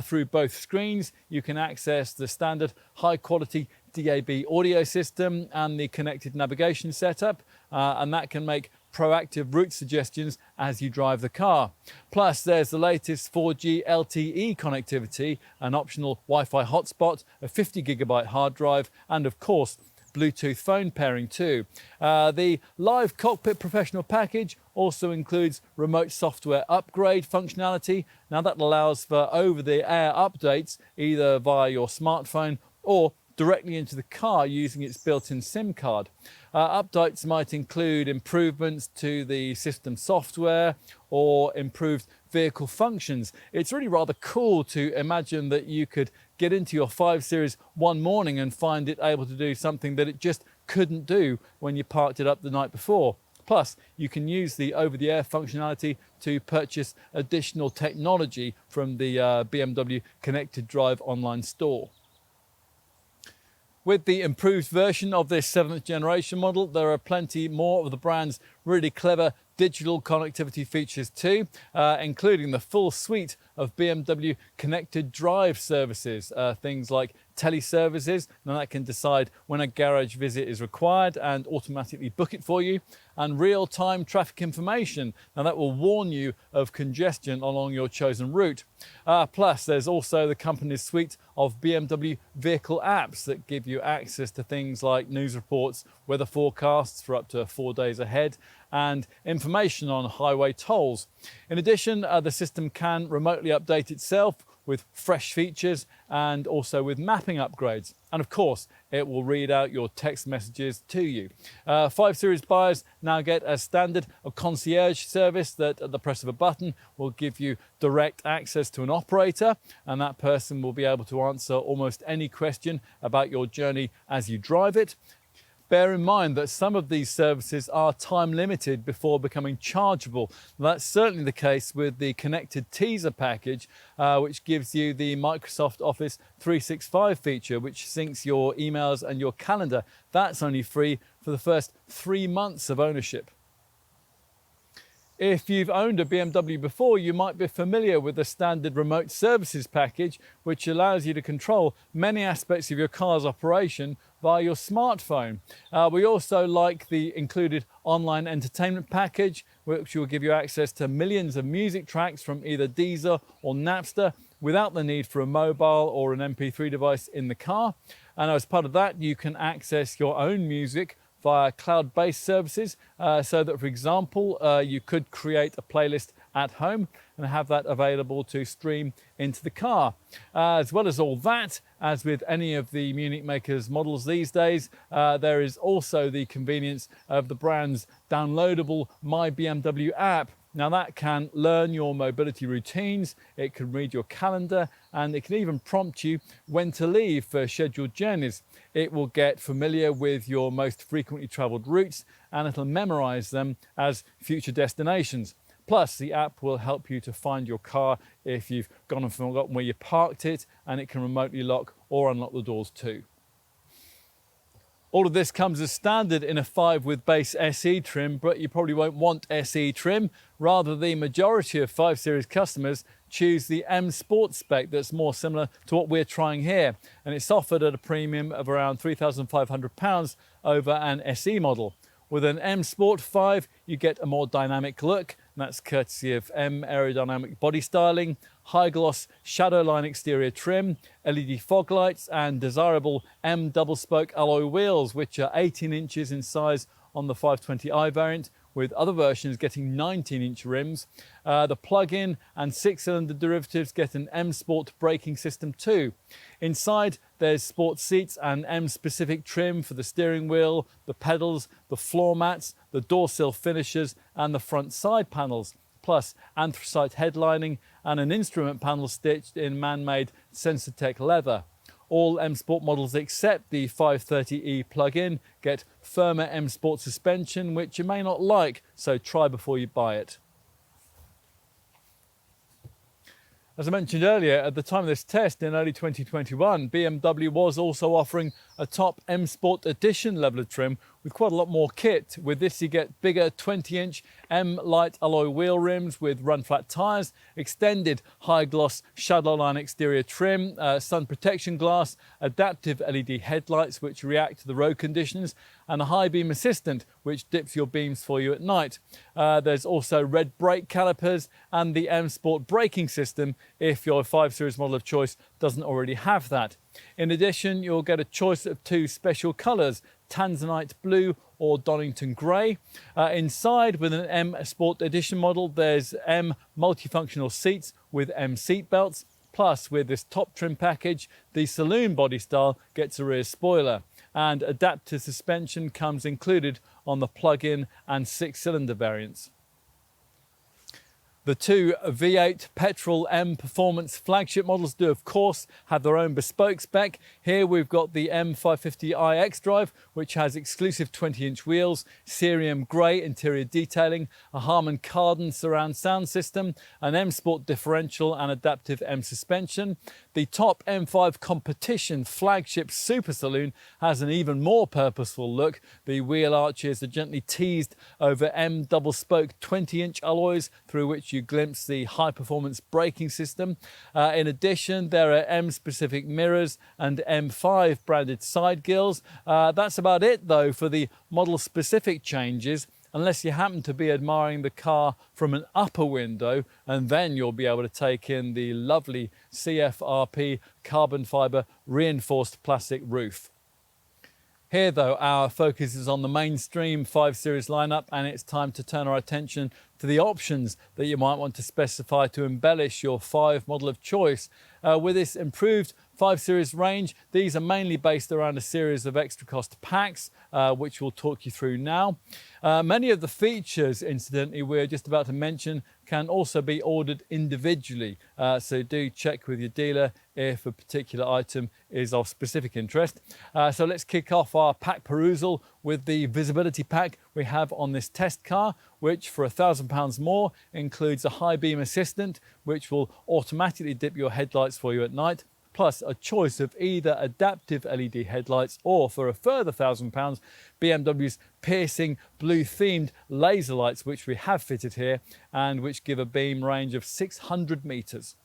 Through both screens you can access the standard high quality DAB audio system and the connected navigation setup, and that can make proactive route suggestions as you drive the car. Plus there's the latest 4G LTE connectivity, an optional Wi-Fi hotspot, a 50GB hard drive and of course Bluetooth phone pairing too. The Live Cockpit Professional package also includes remote software upgrade functionality. Now that allows for over-the-air updates either via your smartphone or directly into the car using its built-in SIM card. Updates might include improvements to the system software or improved vehicle functions. It's really rather cool to imagine that you could get into your 5 Series one morning and find it able to do something that it just couldn't do when you parked it up the night before. Plus, you can use the over-the-air functionality to purchase additional technology from the BMW Connected Drive online store. With the improved version of this 7th generation model, there are plenty more of the brand's really clever digital connectivity features too, including the full suite of BMW Connected Drive services, things like teleservices. Now that can decide when a garage visit is required and automatically book it for you, and real-time traffic information. Now that will warn you of congestion along your chosen route. Plus there's also the company's suite of BMW vehicle apps that give you access to things like news reports, weather forecasts for up to 4 days ahead, and information on highway tolls. In addition, the system can remotely update itself with fresh features and also with mapping upgrades. And of course, it will read out your text messages to you. 5 Series buyers now get a standard concierge service that at the press of a button will give you direct access to an operator, and that person will be able to answer almost any question about your journey as you drive it. Bear in mind that some of these services are time limited before becoming chargeable. That's certainly the case with the Connected Teaser package, which gives you the Microsoft Office 365 feature, which syncs your emails and your calendar. That's only free for the first 3 months of ownership. If you've owned a BMW before, you might be familiar with the standard remote services package, which allows you to control many aspects of your car's operation via your smartphone. We also like the included online entertainment package, which will give you access to millions of music tracks from either Deezer or Napster without the need for a mobile or an MP3 device in the car. And as part of that, you can access your own music via cloud-based services, so that, for example, you could create a playlist at home and have that available to stream into the car. As well as all that, as with any of the Munich makers models these days, there is also the convenience of the brand's downloadable My BMW app. Now that can learn your mobility routines, it can read your calendar, and it can even prompt you when to leave for scheduled journeys. It will get familiar with your most frequently travelled routes and it'll memorize them as future destinations. Plus, the app will help you to find your car if you've gone and forgotten where you parked it, and it can remotely lock or unlock the doors too. All of this comes as standard in a 5 with base SE trim, but you probably won't want SE trim. Rather, the majority of 5 Series customers choose the M Sport spec that's more similar to what we're trying here, and it's offered at a premium of around £3,500 over an SE model. With an M Sport 5, you get a more dynamic look, and that's courtesy of M aerodynamic body styling, high gloss shadow line exterior trim, LED fog lights, and desirable M double spoke alloy wheels, which are 18 inches in size on the 520i variant, with other versions getting 19-inch rims. The plug-in and 6-cylinder derivatives get an M Sport braking system too. Inside, there's sport seats and M-specific trim for the steering wheel, the pedals, the floor mats, the door sill finishers, and the front side panels, plus anthracite headlining and an instrument panel stitched in man-made Sensatec leather. All M Sport models except the 530e plug-in get firmer M Sport suspension, which you may not like, so try before you buy it. As I mentioned earlier, at the time of this test in early 2021, BMW was also offering a top M Sport Edition level of trim with quite a lot more kit. With this you get bigger 20-inch M light alloy wheel rims with run-flat tyres, extended high-gloss shadow line exterior trim, sun protection glass, adaptive LED headlights which react to the road conditions, and a high beam assistant which dips your beams for you at night. There's also red brake calipers and the M Sport braking system if your 5 Series model of choice doesn't already have that. In addition, you'll get a choice of 2 special colours, Tanzanite blue or Donington grey. Inside, with an M Sport Edition model, there's M multifunctional seats with M seat belts. Plus, with this top trim package, the Saloon body style gets a rear spoiler, and adaptive suspension comes included on the plug-in and 6-cylinder variants. The 2 V8 petrol M Performance flagship models do, of course, have their own bespoke spec. Here we've got the M550i xDrive, which has exclusive 20-inch wheels, cerium grey interior detailing, a Harman Kardon surround sound system, an M Sport differential and adaptive M suspension. The top M5 competition flagship Super Saloon has an even more purposeful look. The wheel arches are gently teased over M double spoke 20-inch alloys through which you glimpse the high-performance braking system. In addition, there are M-specific mirrors and M5 branded side grills. That's about it, though, for the model-specific changes, unless you happen to be admiring the car from an upper window, and then you'll be able to take in the lovely CFRP carbon fibre reinforced plastic roof. Here, though, our focus is on the mainstream 5 Series lineup, and it's time to turn our attention to the options that you might want to specify to embellish your 5 model of choice. With this improved 5 Series range, these are mainly based around a series of extra cost packs, which we'll talk you through now. Many of the features, incidentally, we're just about to mention can also be ordered individually, so do check with your dealer if a particular item is of specific interest. So let's kick off our pack perusal with the visibility pack we have on this test car, which for £1,000 more includes a high beam assistant, which will automatically dip your headlights for you at night, plus a choice of either adaptive LED headlights or, for a further £1,000, BMW's piercing blue themed laser lights, which we have fitted here and which give a beam range of 600 metres.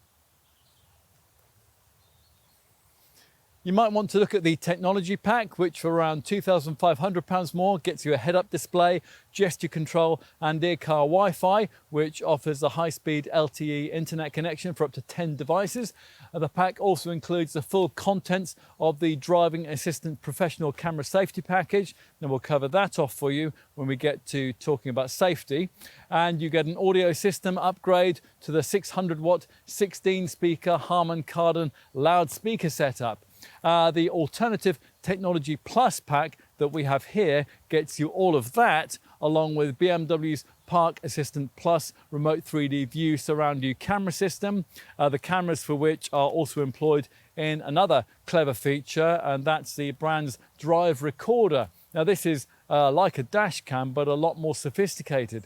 You might want to look at the technology pack, which for around £2,500 more gets you a head-up display, gesture control and ear-car Wi-Fi, which offers a high-speed LTE internet connection for up to 10 devices. The pack also includes the full contents of the Driving Assistant Professional Camera Safety Package, and we'll cover that off for you when we get to talking about safety. And you get an audio system upgrade to the 600-watt 16-speaker Harman Kardon loudspeaker setup. The Alternative Technology Plus pack that we have here gets you all of that, along with BMW's Park Assistant Plus remote 3D view surround view camera system, the cameras for which are also employed in another clever feature, and that's the brand's Drive Recorder. Now this is like a dash cam, but a lot more sophisticated.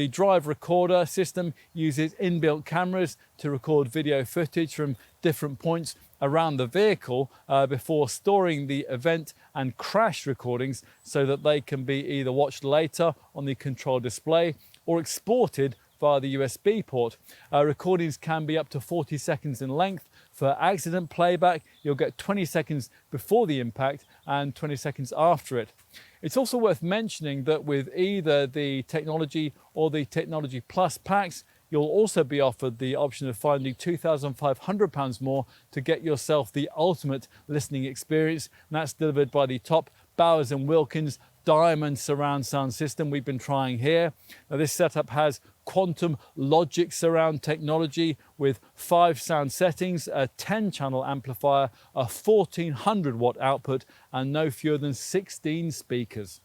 The drive recorder system uses inbuilt cameras to record video footage from different points around the vehicle before storing the event and crash recordings so that they can be either watched later on the control display or exported via the USB port. Recordings can be up to 40 seconds in length. For accident playback, you'll get 20 seconds before the impact and 20 seconds after it. It's also worth mentioning that with either the Technology or the Technology Plus packs, you'll also be offered the option of finding £2,500 more to get yourself the ultimate listening experience, and that's delivered by the top Bowers & Wilkins Diamond surround sound system we've been trying here. Now, this setup has quantum logic surround technology with 5 sound settings, a 10-channel amplifier, a 1400 watt output, and no fewer than 16 speakers.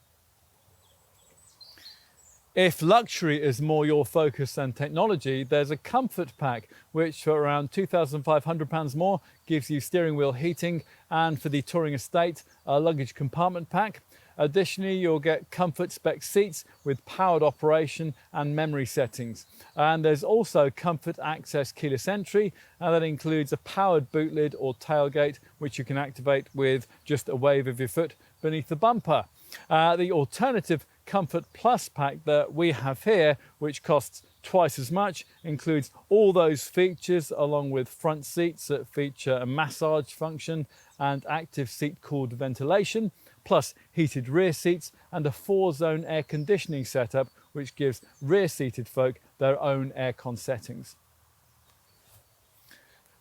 If luxury is more your focus than technology, there's a comfort pack, which for around £2,500 more gives you steering wheel heating, and for the touring estate, a luggage compartment pack. Additionally, you'll get comfort spec seats with powered operation and memory settings. And there's also comfort access keyless entry, and that includes a powered boot lid or tailgate, which you can activate with just a wave of your foot beneath the bumper. The alternative Comfort Plus pack that we have here, which costs twice as much, includes all those features along with front seats that feature a massage function and active seat cooled ventilation, plus heated rear seats and a 4-zone air conditioning setup, which gives rear seated folk their own aircon settings.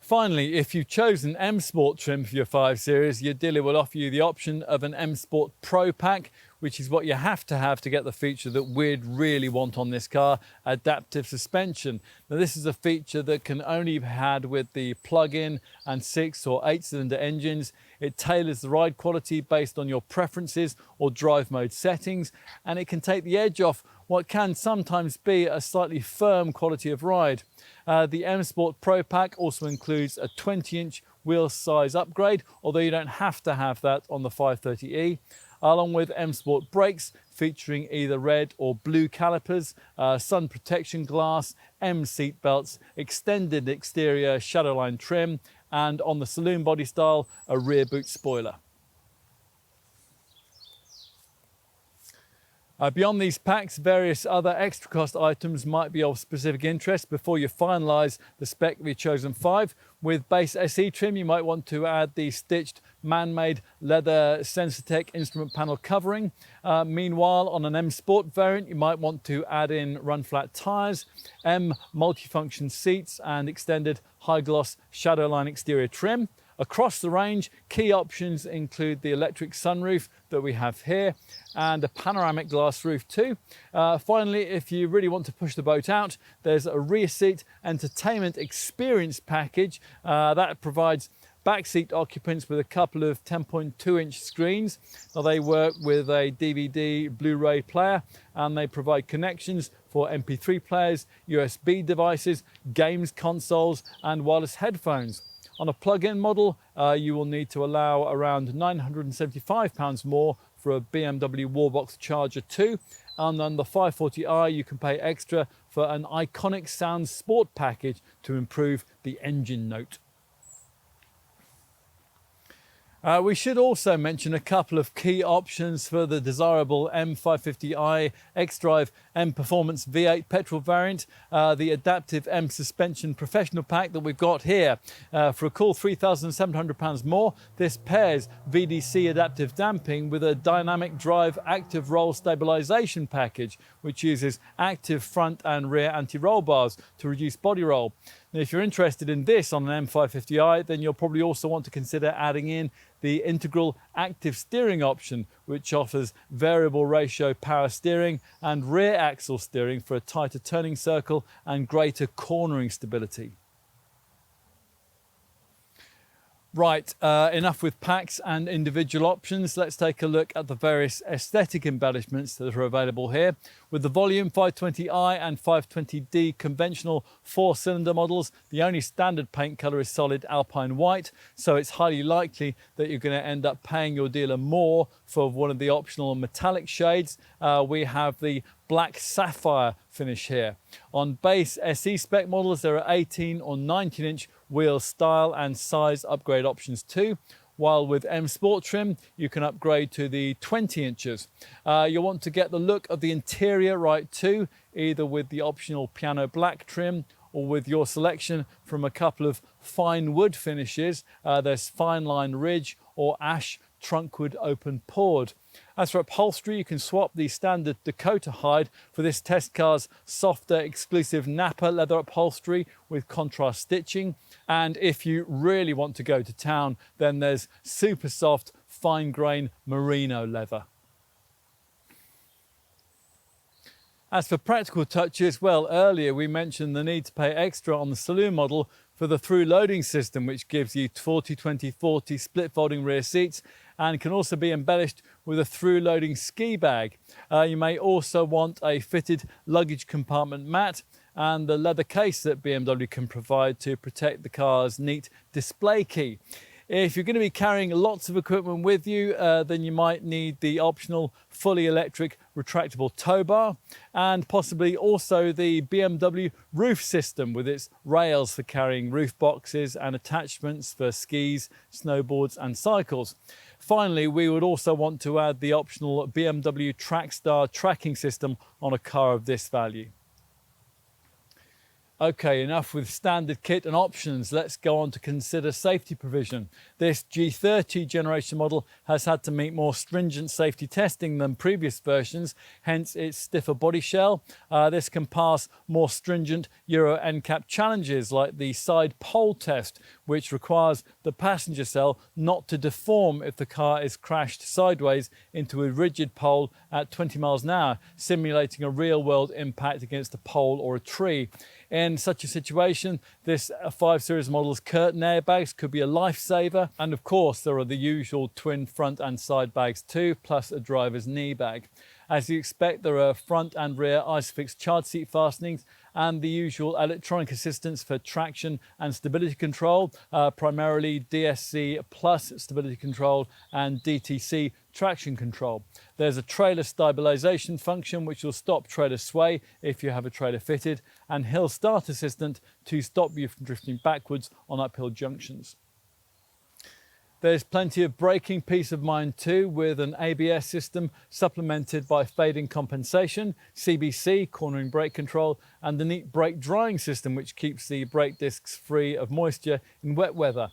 Finally, if you've chosen M Sport trim for your 5 Series, your dealer will offer you the option of an M Sport Pro pack, which is what you have to get the feature that we'd really want on this car, adaptive suspension. Now, this is a feature that can only be had with the plug-in and 6 or 8-cylinder engines. It tailors the ride quality based on your preferences or drive mode settings, and it can take the edge off what can sometimes be a slightly firm quality of ride. The M Sport Pro pack also includes a 20-inch wheel size upgrade, although you don't have to have that on the 530e, along with M Sport brakes featuring either red or blue calipers, sun protection glass, M seat belts, extended exterior shadowline trim, and on the Saloon body style, a rear boot spoiler. Beyond these packs, various other extra cost items might be of specific interest before you finalise the spec of your chosen 5. With base SE trim, you might want to add the stitched man-made leather Sensitech instrument panel covering. Meanwhile, on an M Sport variant, you might want to add in run-flat tyres, M multifunction seats and extended high-gloss shadowline exterior trim. Across the range, key options include the electric sunroof that we have here and a panoramic glass roof too. Finally, if you really want to push the boat out, there's a rear seat entertainment experience package that provides backseat occupants with a couple of 10.2-inch screens. Now, they work with a DVD Blu-ray player, and they provide connections for MP3 players, USB devices, games consoles and wireless headphones. On a plug-in model, you will need to allow around £975 more for a BMW Wallbox Charger 2, and on the 540i you can pay extra for an iconic sound sport package to improve the engine note. We should also mention a couple of key options for the desirable M550i xDrive M Performance V8 petrol variant, the adaptive M Suspension Professional Pack that we've got here. For a cool £3,700 more, this pairs VDC adaptive damping with a dynamic drive active roll stabilisation package, which uses active front and rear anti-roll bars to reduce body roll. And if you're interested in this on an M550i, then you'll probably also want to consider adding in the integral active steering option, which offers variable ratio power steering and rear axle steering for a tighter turning circle and greater cornering stability. Right, enough with packs and individual options. Let's take a look at the various aesthetic embellishments that are available here. With the Volume 520i and 520d conventional 4-cylinder models, the only standard paint colour is solid alpine white, so it's highly likely that you're going to end up paying your dealer more for one of the optional metallic shades. We have the black sapphire finish here. On base SE spec models, there are 18 or 19-inch wheel style and size upgrade options too, while with M Sport trim, you can upgrade to the 20 inches. You'll want to get the look of the interior right too, either with the optional piano black trim or with your selection from a couple of fine wood finishes. There's fine line ridge or ash trunkwood open pored. As for upholstery, you can swap the standard Dakota hide for this test car's softer exclusive Napa leather upholstery with contrast stitching. And if you really want to go to town, then there's super soft fine grain merino leather. As for practical touches, well, earlier we mentioned the need to pay extra on the Saloon model for the through loading system, which gives you 40-20-40 split folding rear seats and can also be embellished with a through loading ski bag. You may also want a fitted luggage compartment mat and the leather case that BMW can provide to protect the car's neat display key. If you're going to be carrying lots of equipment with you, then you might need the optional fully electric retractable tow bar and possibly also the BMW roof system with its rails for carrying roof boxes and attachments for skis, snowboards and cycles. Finally, we would also want to add the optional BMW Trackstar tracking system on a car of this value. Okay, enough with standard kit and options. Let's go on to consider safety provision. This G30 generation model has had to meet more stringent safety testing than previous versions, hence its stiffer body shell. This can pass more stringent Euro NCAP challenges like the side pole test, which requires the passenger cell not to deform if the car is crashed sideways into a rigid pole at 20 miles an hour, simulating a real-world impact against a pole or a tree. In such a situation, this 5 Series model's curtain airbags could be a lifesaver. And of course, there are the usual twin front and side bags too, plus a driver's knee bag. As you expect, there are front and rear ISOFIX child seat fastenings and the usual electronic assistance for traction and stability control, primarily DSC plus stability control and DTC traction control. There's a trailer stabilization function which will stop trailer sway if you have a trailer fitted, and hill start assistant to stop you from drifting backwards on uphill junctions. There's plenty of braking peace of mind too, with an ABS system supplemented by fading compensation, CBC, cornering brake control, and the neat brake drying system which keeps the brake discs free of moisture in wet weather.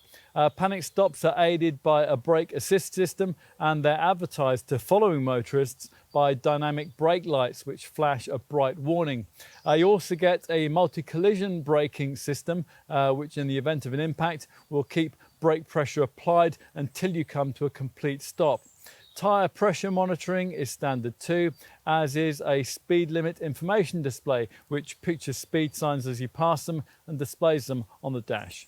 Panic stops are aided by a brake assist system, and they're advertised to following motorists by dynamic brake lights which flash a bright warning. You also get a multi-collision braking system which in the event of an impact will keep brake pressure applied until you come to a complete stop. Tyre pressure monitoring is standard too, as is a speed limit information display which pictures speed signs as you pass them and displays them on the dash.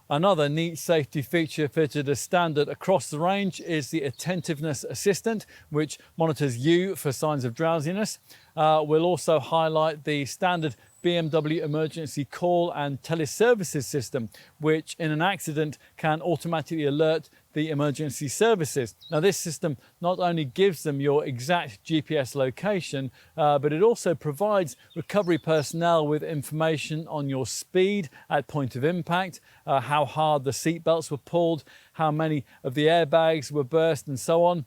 Another neat safety feature fitted as standard across the range is the Attentiveness Assistant, which monitors you for signs of drowsiness. We'll also highlight the standard BMW emergency call and teleservices system, which in an accident can automatically alert the emergency services. Now this system not only gives them your exact GPS location, but it also provides recovery personnel with information on your speed at point of impact, how hard the seat belts were pulled, how many of the airbags were burst and so on.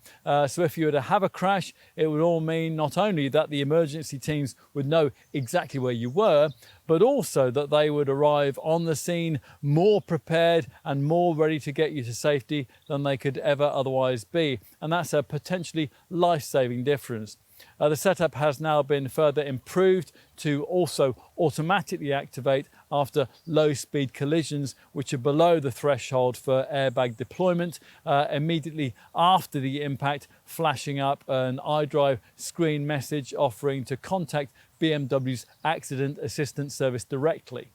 So if you were to have a crash, it would all mean not only that the emergency teams would know exactly where you were, but also that they would arrive on the scene more prepared and more ready to get you to safety than they could ever otherwise be. And that's a potentially life-saving difference. The setup has now been further improved to also automatically activate after low-speed collisions which are below the threshold for airbag deployment, immediately after the impact, flashing up an iDrive screen message offering to contact BMW's Accident Assistance Service directly.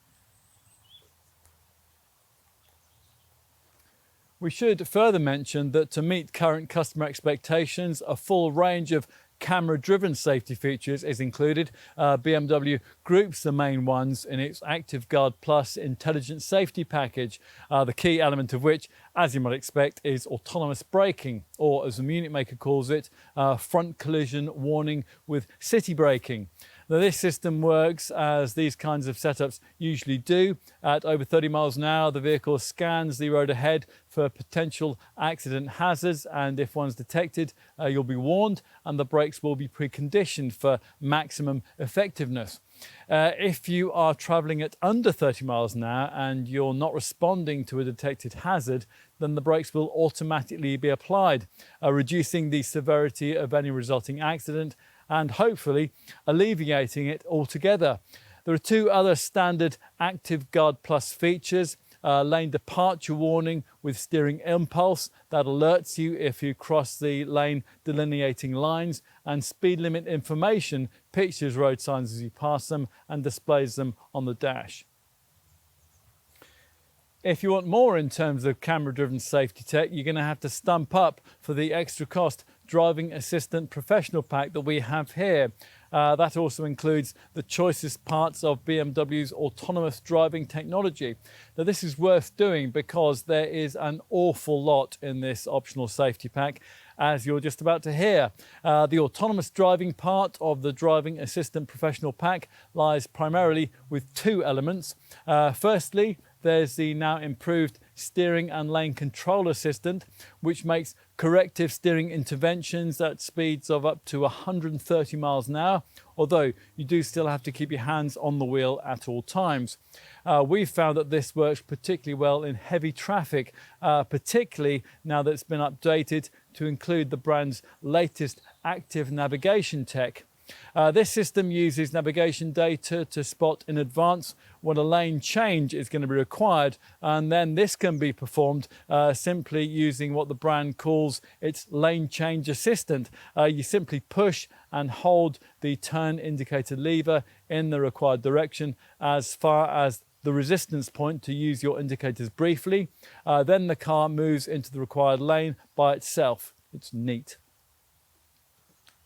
We should further mention that to meet current customer expectations, a full range of camera-driven safety features is included. BMW groups the main ones in its Active Guard Plus intelligent safety package, the key element of which, as you might expect, is autonomous braking, or as the Munich maker calls it, front collision warning with city braking. Now, this system works as these kinds of setups usually do. At over 30 miles an hour, the vehicle scans the road ahead for potential accident hazards, and if one's detected, you'll be warned, and the brakes will be preconditioned for maximum effectiveness. If you are travelling at under 30 miles an hour and you're not responding to a detected hazard, then the brakes will automatically be applied, reducing the severity of any resulting accident and hopefully alleviating it altogether. There are two other standard Active Guard Plus features. Lane departure warning with steering impulse that alerts you if you cross the lane delineating lines, and speed limit information pictures road signs as you pass them and displays them on the dash. If you want more in terms of camera-driven safety tech, you're going to have to stump up for the extra cost driving assistant professional pack that we have here. That also includes the choicest parts of BMW's autonomous driving technology. Now, this is worth doing because there is an awful lot in this optional safety pack, as you're just about to hear. The autonomous driving part of the driving assistant professional pack lies primarily with two elements. Firstly, there's the now improved steering and lane control assistant, which makes corrective steering interventions at speeds of up to 130 miles an hour, although you do still have to keep your hands on the wheel at all times. We've found that this works particularly well in heavy traffic, particularly now that it's been updated to include the brand's latest active navigation tech. This system uses navigation data to spot in advance when a lane change is going to be required, and then this can be performed simply using what the brand calls its lane change assistant. You simply push and hold the turn indicator lever in the required direction as far as the resistance point to use your indicators briefly. Then the car moves into the required lane by itself. It's neat.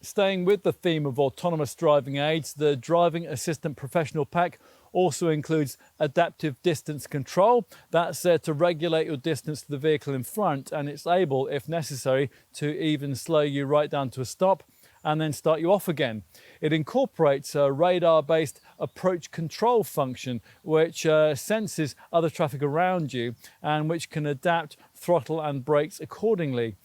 Staying with the theme of autonomous driving aids, the Driving Assistant Professional Pack also includes adaptive distance control. That's there to regulate your distance to the vehicle in front, and it's able, if necessary, to even slow you right down to a stop and then start you off again. It incorporates a radar-based approach control function which senses other traffic around you and which can adapt throttle and brakes accordingly.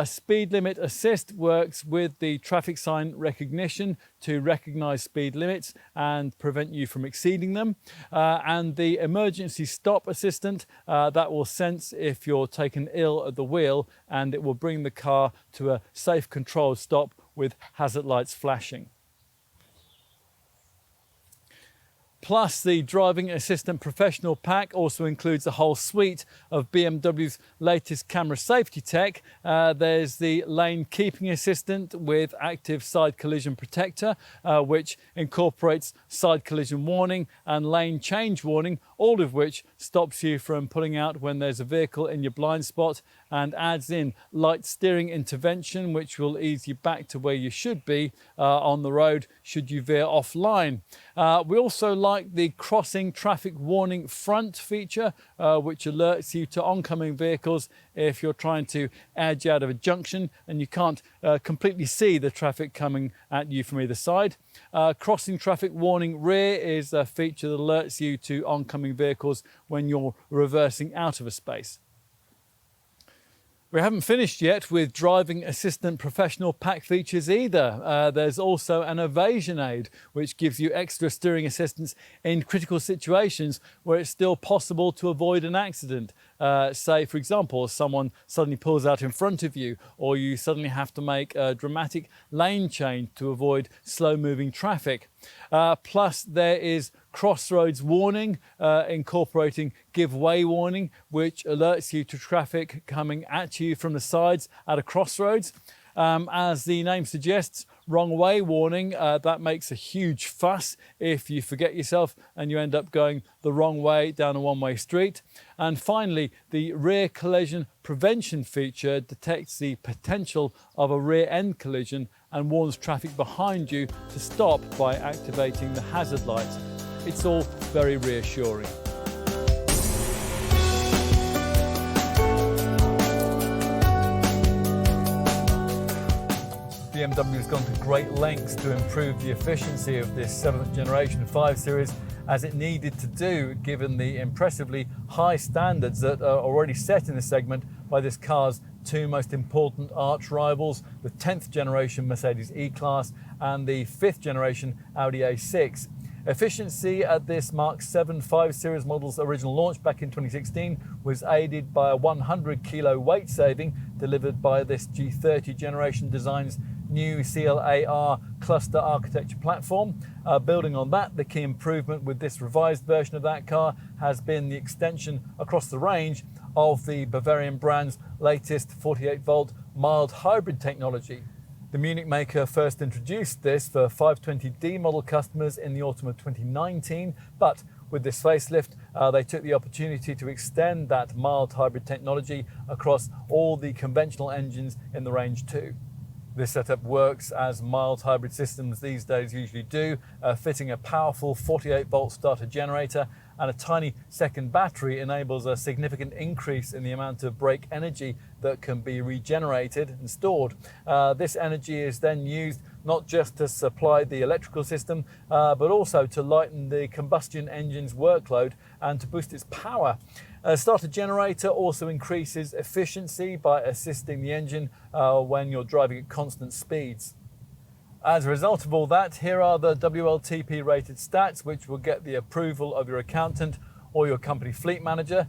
Speed limit assist works with the traffic sign recognition to recognize speed limits and prevent you from exceeding them. And the emergency stop assistant that will sense if you're taken ill at the wheel, and it will bring the car to a safe controlled stop with hazard lights flashing. Plus, the Driving Assistant Professional Pack also includes a whole suite of BMW's latest camera safety tech. There's the Lane Keeping Assistant with Active Side Collision Protector, which incorporates side collision warning and lane change warning, all of which stops you from pulling out when there's a vehicle in your blind spot, and adds in light steering intervention, which will ease you back to where you should be on the road should you veer offline. We also like the crossing traffic warning front feature, which alerts you to oncoming vehicles if you're trying to edge out of a junction and you can't completely see the traffic coming at you from either side. Crossing traffic warning rear is a feature that alerts you to oncoming vehicles when you're reversing out of a space. We haven't finished yet with Driving Assistant Professional Pack features either. There's also an evasion aid, which gives you extra steering assistance in critical situations where it's still possible to avoid an accident. Say, for example, someone suddenly pulls out in front of you, or you suddenly have to make a dramatic lane change to avoid slow-moving traffic. Plus, there is crossroads warning, incorporating give way warning, which alerts you to traffic coming at you from the sides at a crossroads. As the name suggests, wrong way warning, that makes a huge fuss if you forget yourself and you end up going the wrong way down a one-way street. And finally, the rear collision prevention feature detects the potential of a rear end collision and warns traffic behind you to stop by activating the hazard lights. It's all very reassuring. BMW has gone to great lengths to improve the efficiency of this 7th generation 5 Series, as it needed to do given the impressively high standards that are already set in the segment by this car's two most important arch rivals, the 10th generation Mercedes E-Class and the 5th generation Audi A6. Efficiency at this Mark 7 5 Series model's original launch back in 2016 was aided by a 100 kilo weight saving delivered by this G30 generation design's new CLAR cluster architecture platform. Building on that, the key improvement with this revised version of that car has been the extension across the range of the Bavarian brand's latest 48-volt mild hybrid technology. The Munich maker first introduced this for 520D model customers in the autumn of 2019, but with this facelift, they took the opportunity to extend that mild hybrid technology across all the conventional engines in the range too. This setup works as mild hybrid systems these days usually do, fitting a powerful 48-volt starter generator and a tiny second battery enables a significant increase in the amount of brake energy that can be regenerated and stored. This energy is then used not just to supply the electrical system, but also to lighten the combustion engine's workload and to boost its power. A starter generator also increases efficiency by assisting the engine when you're driving at constant speeds. As a result of all that, here are the WLTP rated stats, which will get the approval of your accountant or your company fleet manager.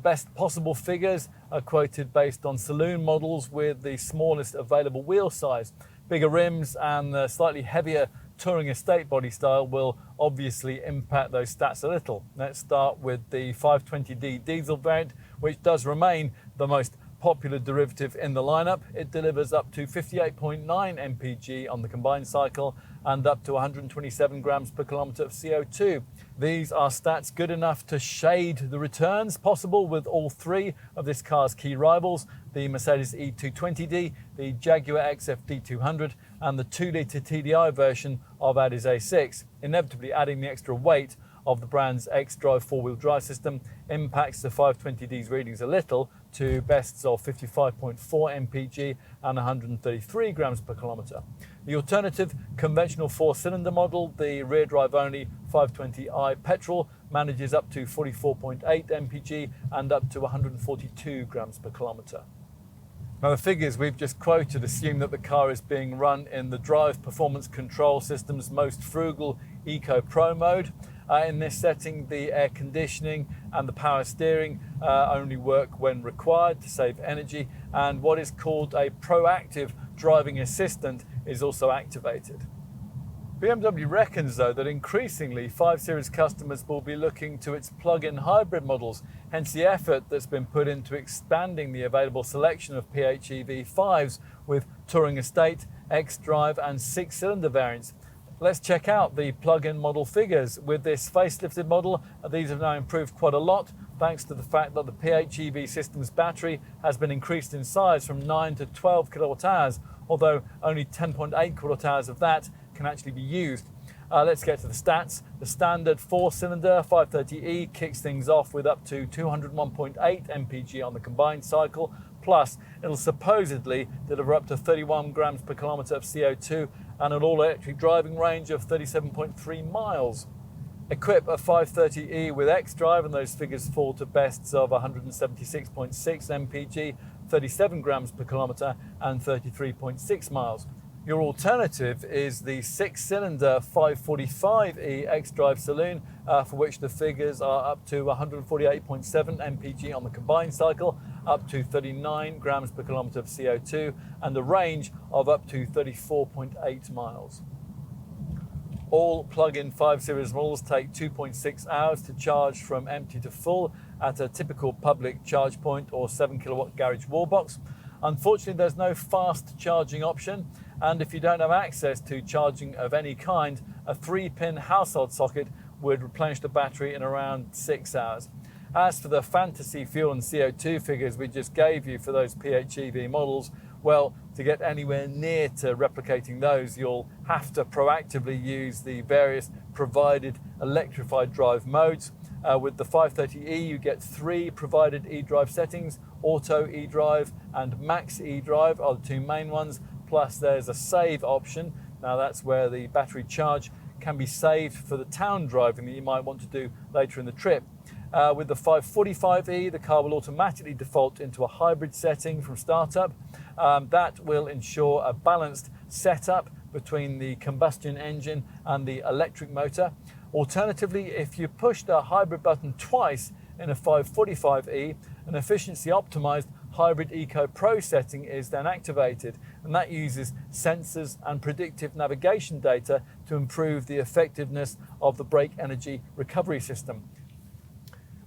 Best possible figures are quoted based on Saloon models with the smallest available wheel size. Bigger rims and the slightly heavier touring estate body style will obviously impact those stats a little. Let's start with the 520D diesel variant, which does remain the most popular derivative in the lineup. It delivers up to 58.9 mpg on the combined cycle and up to 127 grams per kilometre of CO2. These are stats good enough to shade the returns possible with all three of this car's key rivals, the Mercedes E220D, the Jaguar XF D200 and the 2-litre TDI version of Audi's A6. Inevitably adding the extra weight of the brand's X-Drive four-wheel drive system impacts the 520D's readings a little to bests of 55.4 mpg and 133 grams per kilometre. The alternative conventional four-cylinder model, the rear-drive only 520i petrol, manages up to 44.8 mpg and up to 142 grams per kilometre. Now the figures we've just quoted assume that the car is being run in the Drive Performance Control System's most frugal Eco Pro mode. In this setting, the air conditioning and the power steering only work when required to save energy, and what is called a proactive driving assistant is also activated. BMW reckons, though, that increasingly 5 Series customers will be looking to its plug-in hybrid models, hence the effort that's been put into expanding the available selection of PHEV 5s with touring estate, X-Drive and 6-cylinder variants. Let's check out the plug-in model figures. With this facelifted model, these have now improved quite a lot thanks to the fact that the PHEV system's battery has been increased in size from 9 to 12 kilowatt hours, although only 10.8 kilowatt hours of that can actually be used. Let's get to the stats. The standard 4-cylinder 530e kicks things off with up to 201.8 mpg on the combined cycle, plus it'll supposedly deliver up to 31 grams per kilometre of CO2 and an all-electric driving range of 37.3 miles. Equip a 530e with X-Drive and those figures fall to bests of 176.6 mpg, 37 grams per kilometre and 33.6 miles. Your alternative is the 6-cylinder 545e X-Drive Saloon, for which the figures are up to 148.7 mpg on the combined cycle, up to 39 grams per kilometre of CO2 and a range of up to 34.8 miles. All plug-in 5 Series models take 2.6 hours to charge from empty to full at a typical public charge point or 7 kilowatt garage wall box. Unfortunately, there's no fast charging option, and if you don't have access to charging of any kind, a 3-pin household socket would replenish the battery in around 6 hours. As for the fantasy fuel and CO2 figures we just gave you for those PHEV models, Well, to get anywhere near to replicating those, you'll have to proactively use the various provided electrified drive modes. With the 530e, you get 3 provided eDrive settings: Auto eDrive and Max eDrive are the 2 main ones, plus there's a save option. Now that's where the battery charge can be saved for the town driving that you might want to do later in the trip. With the 545e, the car will automatically default into a hybrid setting from startup. That will ensure a balanced setup between the combustion engine and the electric motor. Alternatively, if you push the hybrid button twice in a 545e, an efficiency optimized Hybrid Eco Pro setting is then activated, and that uses sensors and predictive navigation data to improve the effectiveness of the brake energy recovery system.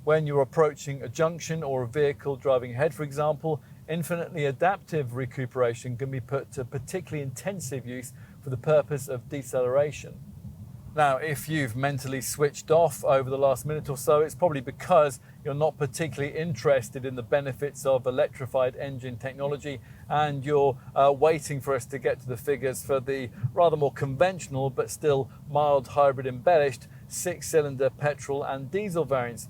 When you're approaching a junction or a vehicle driving ahead, for example, infinitely adaptive recuperation can be put to particularly intensive use for the purpose of deceleration. Now, if you've mentally switched off over the last minute or so, it's probably because you're not particularly interested in the benefits of electrified engine technology, and you're waiting for us to get to the figures for the rather more conventional but still mild hybrid embellished 6-cylinder petrol and diesel variants.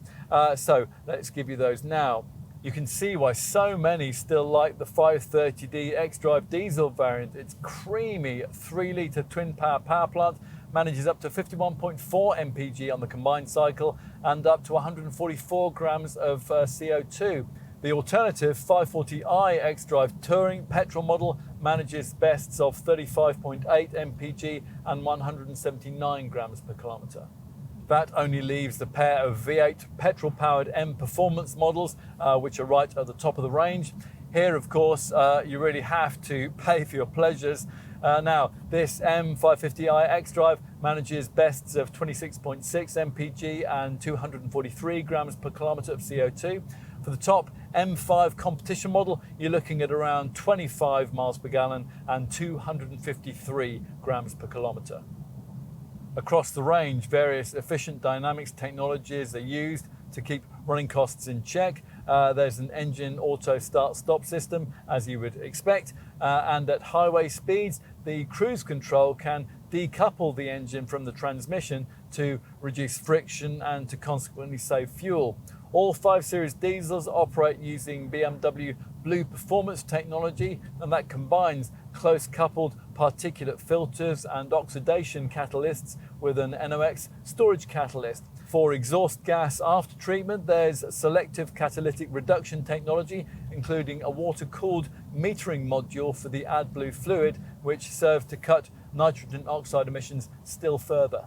So let's give you those now. You can see why so many still like the 530D xDrive diesel variant. It's creamy 3-litre twin-power powerplant, manages up to 51.4 mpg on the combined cycle and up to 144 grams of CO2. The alternative 540i xDrive Touring petrol model manages bests of 35.8 mpg and 179 grams per kilometre. That only leaves the pair of V8 petrol-powered M Performance models, which are right at the top of the range. Here, of course, you really have to pay for your pleasures. Now, this M550i xDrive manages bests of 26.6 mpg and 243 grams per kilometre of CO2. For the top M5 competition model, you're looking at around 25 miles per gallon and 253 grams per kilometre. Across the range, various efficient dynamics technologies are used to keep running costs in check. There's an engine auto start-stop system, as you would expect, and at highway speeds, the cruise control can decouple the engine from the transmission to reduce friction and to consequently save fuel. All 5 Series diesels operate using BMW Blue Performance technology, and that combines close-coupled particulate filters and oxidation catalysts with an NOx storage catalyst. For exhaust gas after treatment, there's selective catalytic reduction technology, including a water-cooled metering module for the AdBlue fluid, which serves to cut nitrogen oxide emissions still further.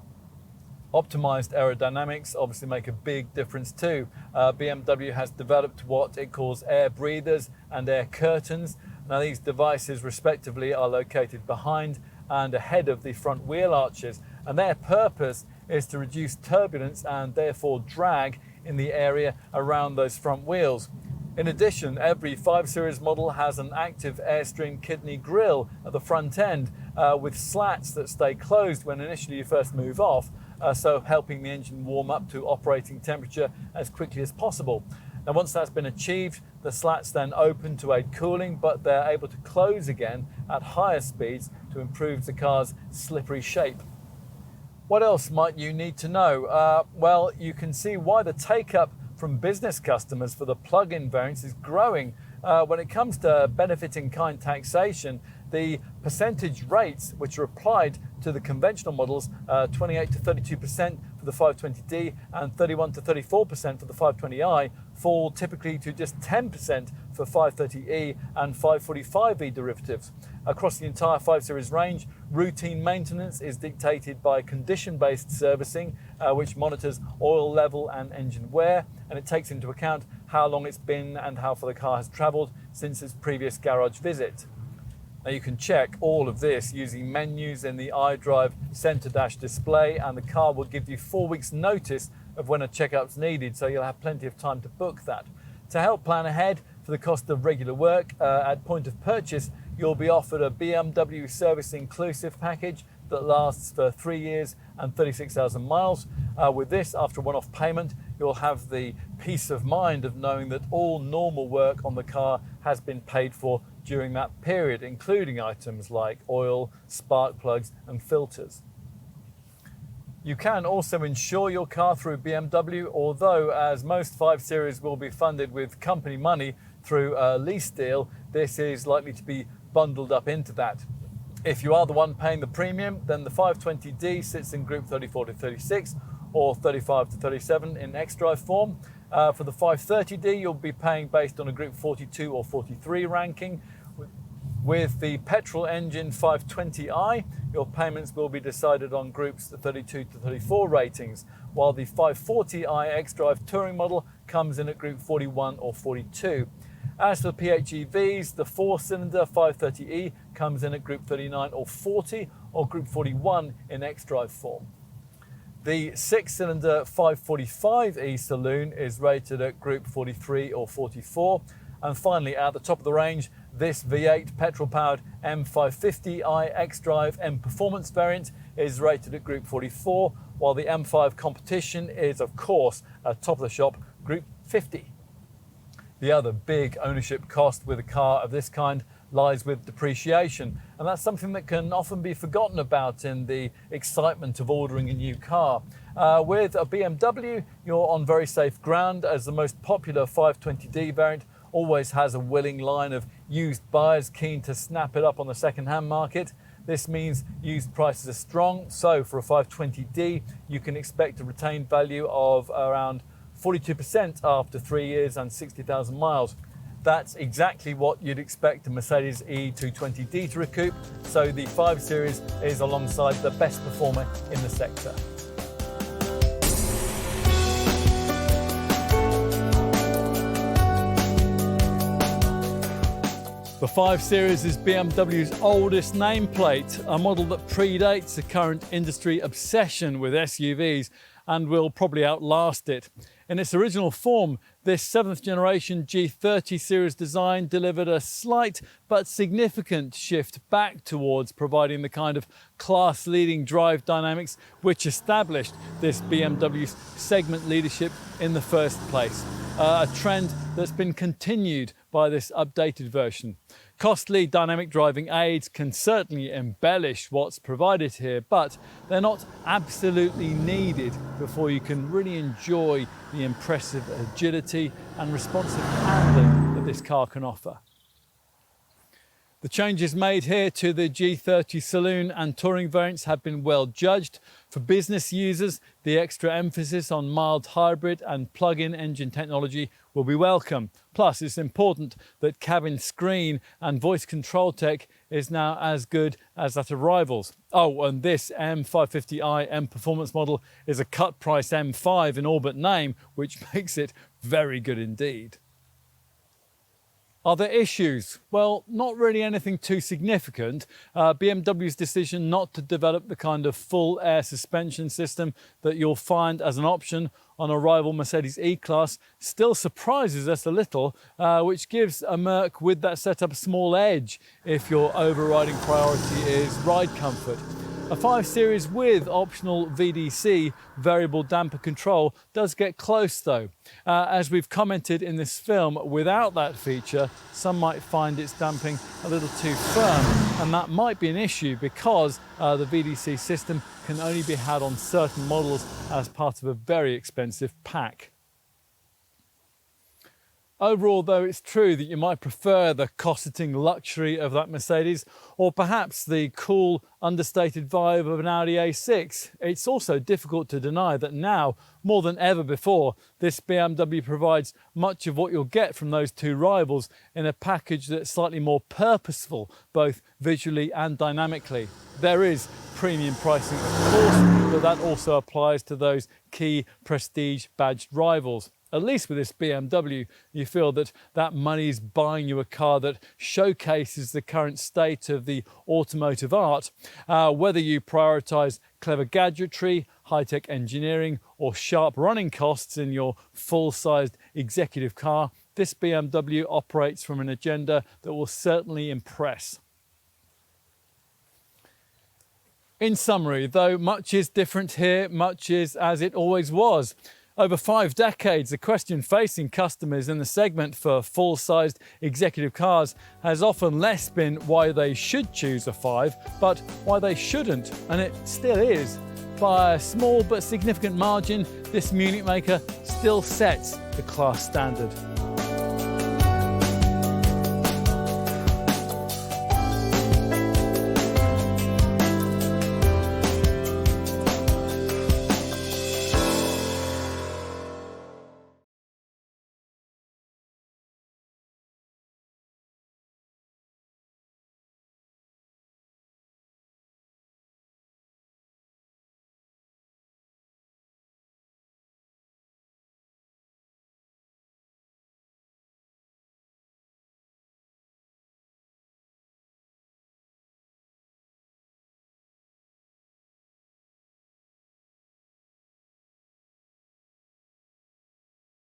Optimized aerodynamics obviously make a big difference too. BMW has developed what it calls air breathers and air curtains. Now, these devices respectively are located behind and ahead of the front wheel arches, and their purpose is to reduce turbulence and therefore drag in the area around those front wheels. In addition, every 5 Series model has an active Airstream kidney grille at the front end with slats that stay closed when initially you first move off, so helping the engine warm up to operating temperature as quickly as possible. Now, once that's been achieved, the slats then open to aid cooling, but they're able to close again at higher speeds to improve the car's slippery shape. What else might you need to know? Well, you can see why the take-up from business customers for the plug-in variants is growing. When it comes to benefit-in-kind taxation, the percentage rates which are applied to the conventional models, 28 to 32% for the 520D and 31 to 34% for the 520i, fall typically to just 10% for 530e and 545e derivatives. Across the entire 5 Series range, routine maintenance is dictated by condition-based servicing, which monitors oil level and engine wear, and it takes into account how long it's been and how far the car has travelled since its previous garage visit. Now, you can check all of this using menus in the iDrive Center Dash display, and the car will give you 4 weeks notice of when a check-up's needed, so you'll have plenty of time to book that. To help plan ahead for the cost of regular work, at point of purchase, you'll be offered a BMW service inclusive package that lasts for 3 years and 36,000 miles. With this, after a one-off payment, you'll have the peace of mind of knowing that all normal work on the car has been paid for during that period, including items like oil, spark plugs and filters. You can also insure your car through BMW, although as most 5 Series will be funded with company money through a lease deal, this is likely to be bundled up into that. If you are the one paying the premium, then the 520D sits in group 34 to 36 or 35 to 37 in X-Drive form. For the 530D, you'll be paying based on a group 42 or 43 ranking. With the petrol engine 520i, your payments will be decided on groups 32 to 34 ratings, while the 540i X-Drive touring model comes in at group 41 or 42. As for the PHEVs, the 4-cylinder 530e comes in at group 39 or 40 or group 41 in X-Drive form. The 6-cylinder 545e Saloon is rated at group 43 or 44. And finally, at the top of the range, this V8 petrol-powered M550i X-Drive M Performance variant is rated at group 44, while the M5 competition is, of course, at top of the shop, group 50. The other big ownership cost with a car of this kind lies with depreciation, and that's something that can often be forgotten about in the excitement of ordering a new car. With a BMW, you're on very safe ground, as the most popular 520D variant always has a willing line of used buyers keen to snap it up on the second-hand market. This means used prices are strong, so for a 520D, you can expect a retained value of around 42% after 3 years and 60,000 miles. That's exactly what you'd expect a Mercedes E220D to recoup, so the 5 Series is alongside the best performer in the sector. The 5 Series is BMW's oldest nameplate, a model that predates the current industry obsession with SUVs and will probably outlast it. In its original form, this 7th generation G30 series design delivered a slight but significant shift back towards providing the kind of class-leading drive dynamics which established this BMW's segment leadership in the first place. A trend that's been continued by this updated version. Costly dynamic driving aids can certainly embellish what's provided here, but they're not absolutely needed before you can really enjoy the impressive agility and responsive handling that this car can offer. The changes made here to the G30 Saloon and Touring variants have been well judged. For business users, the extra emphasis on mild hybrid and plug-in engine technology will be welcome. Plus, it's important that cabin screen and voice control tech is now as good as that of rivals. Oh, and this M550i M Performance model is a cut-price M5 in all but name, which makes it very good indeed. Are there issues? Well, not really anything too significant. BMW's decision not to develop the kind of full air suspension system that you'll find as an option on a rival Mercedes E-Class still surprises us a little, which gives a Merc with that setup a small edge if your overriding priority is ride comfort. A 5 Series with optional VDC, variable damper control, does get close though. As we've commented in this film, without that feature, some might find its damping a little too firm, and that might be an issue because the VDC system can only be had on certain models as part of a very expensive pack. Overall, though, it's true that you might prefer the cosseting luxury of that Mercedes, or perhaps the cool, understated vibe of an Audi A6. It's also difficult to deny that now, more than ever before, this BMW provides much of what you'll get from those two rivals in a package that's slightly more purposeful, both visually and dynamically. There is premium pricing, of course, but that also applies to those key prestige badged rivals. At least with this BMW, you feel that that money's buying you a car that showcases the current state of the automotive art. Whether you prioritise clever gadgetry, high-tech engineering, or sharp running costs in your full-sized executive car, this BMW operates from an agenda that will certainly impress. In summary, though much is different here, much is as it always was. Over 5 decades, the question facing customers in the segment for full-sized executive cars has often less been why they should choose a 5, but why they shouldn't, and it still is. By a small but significant margin, this Munich maker still sets the class standard.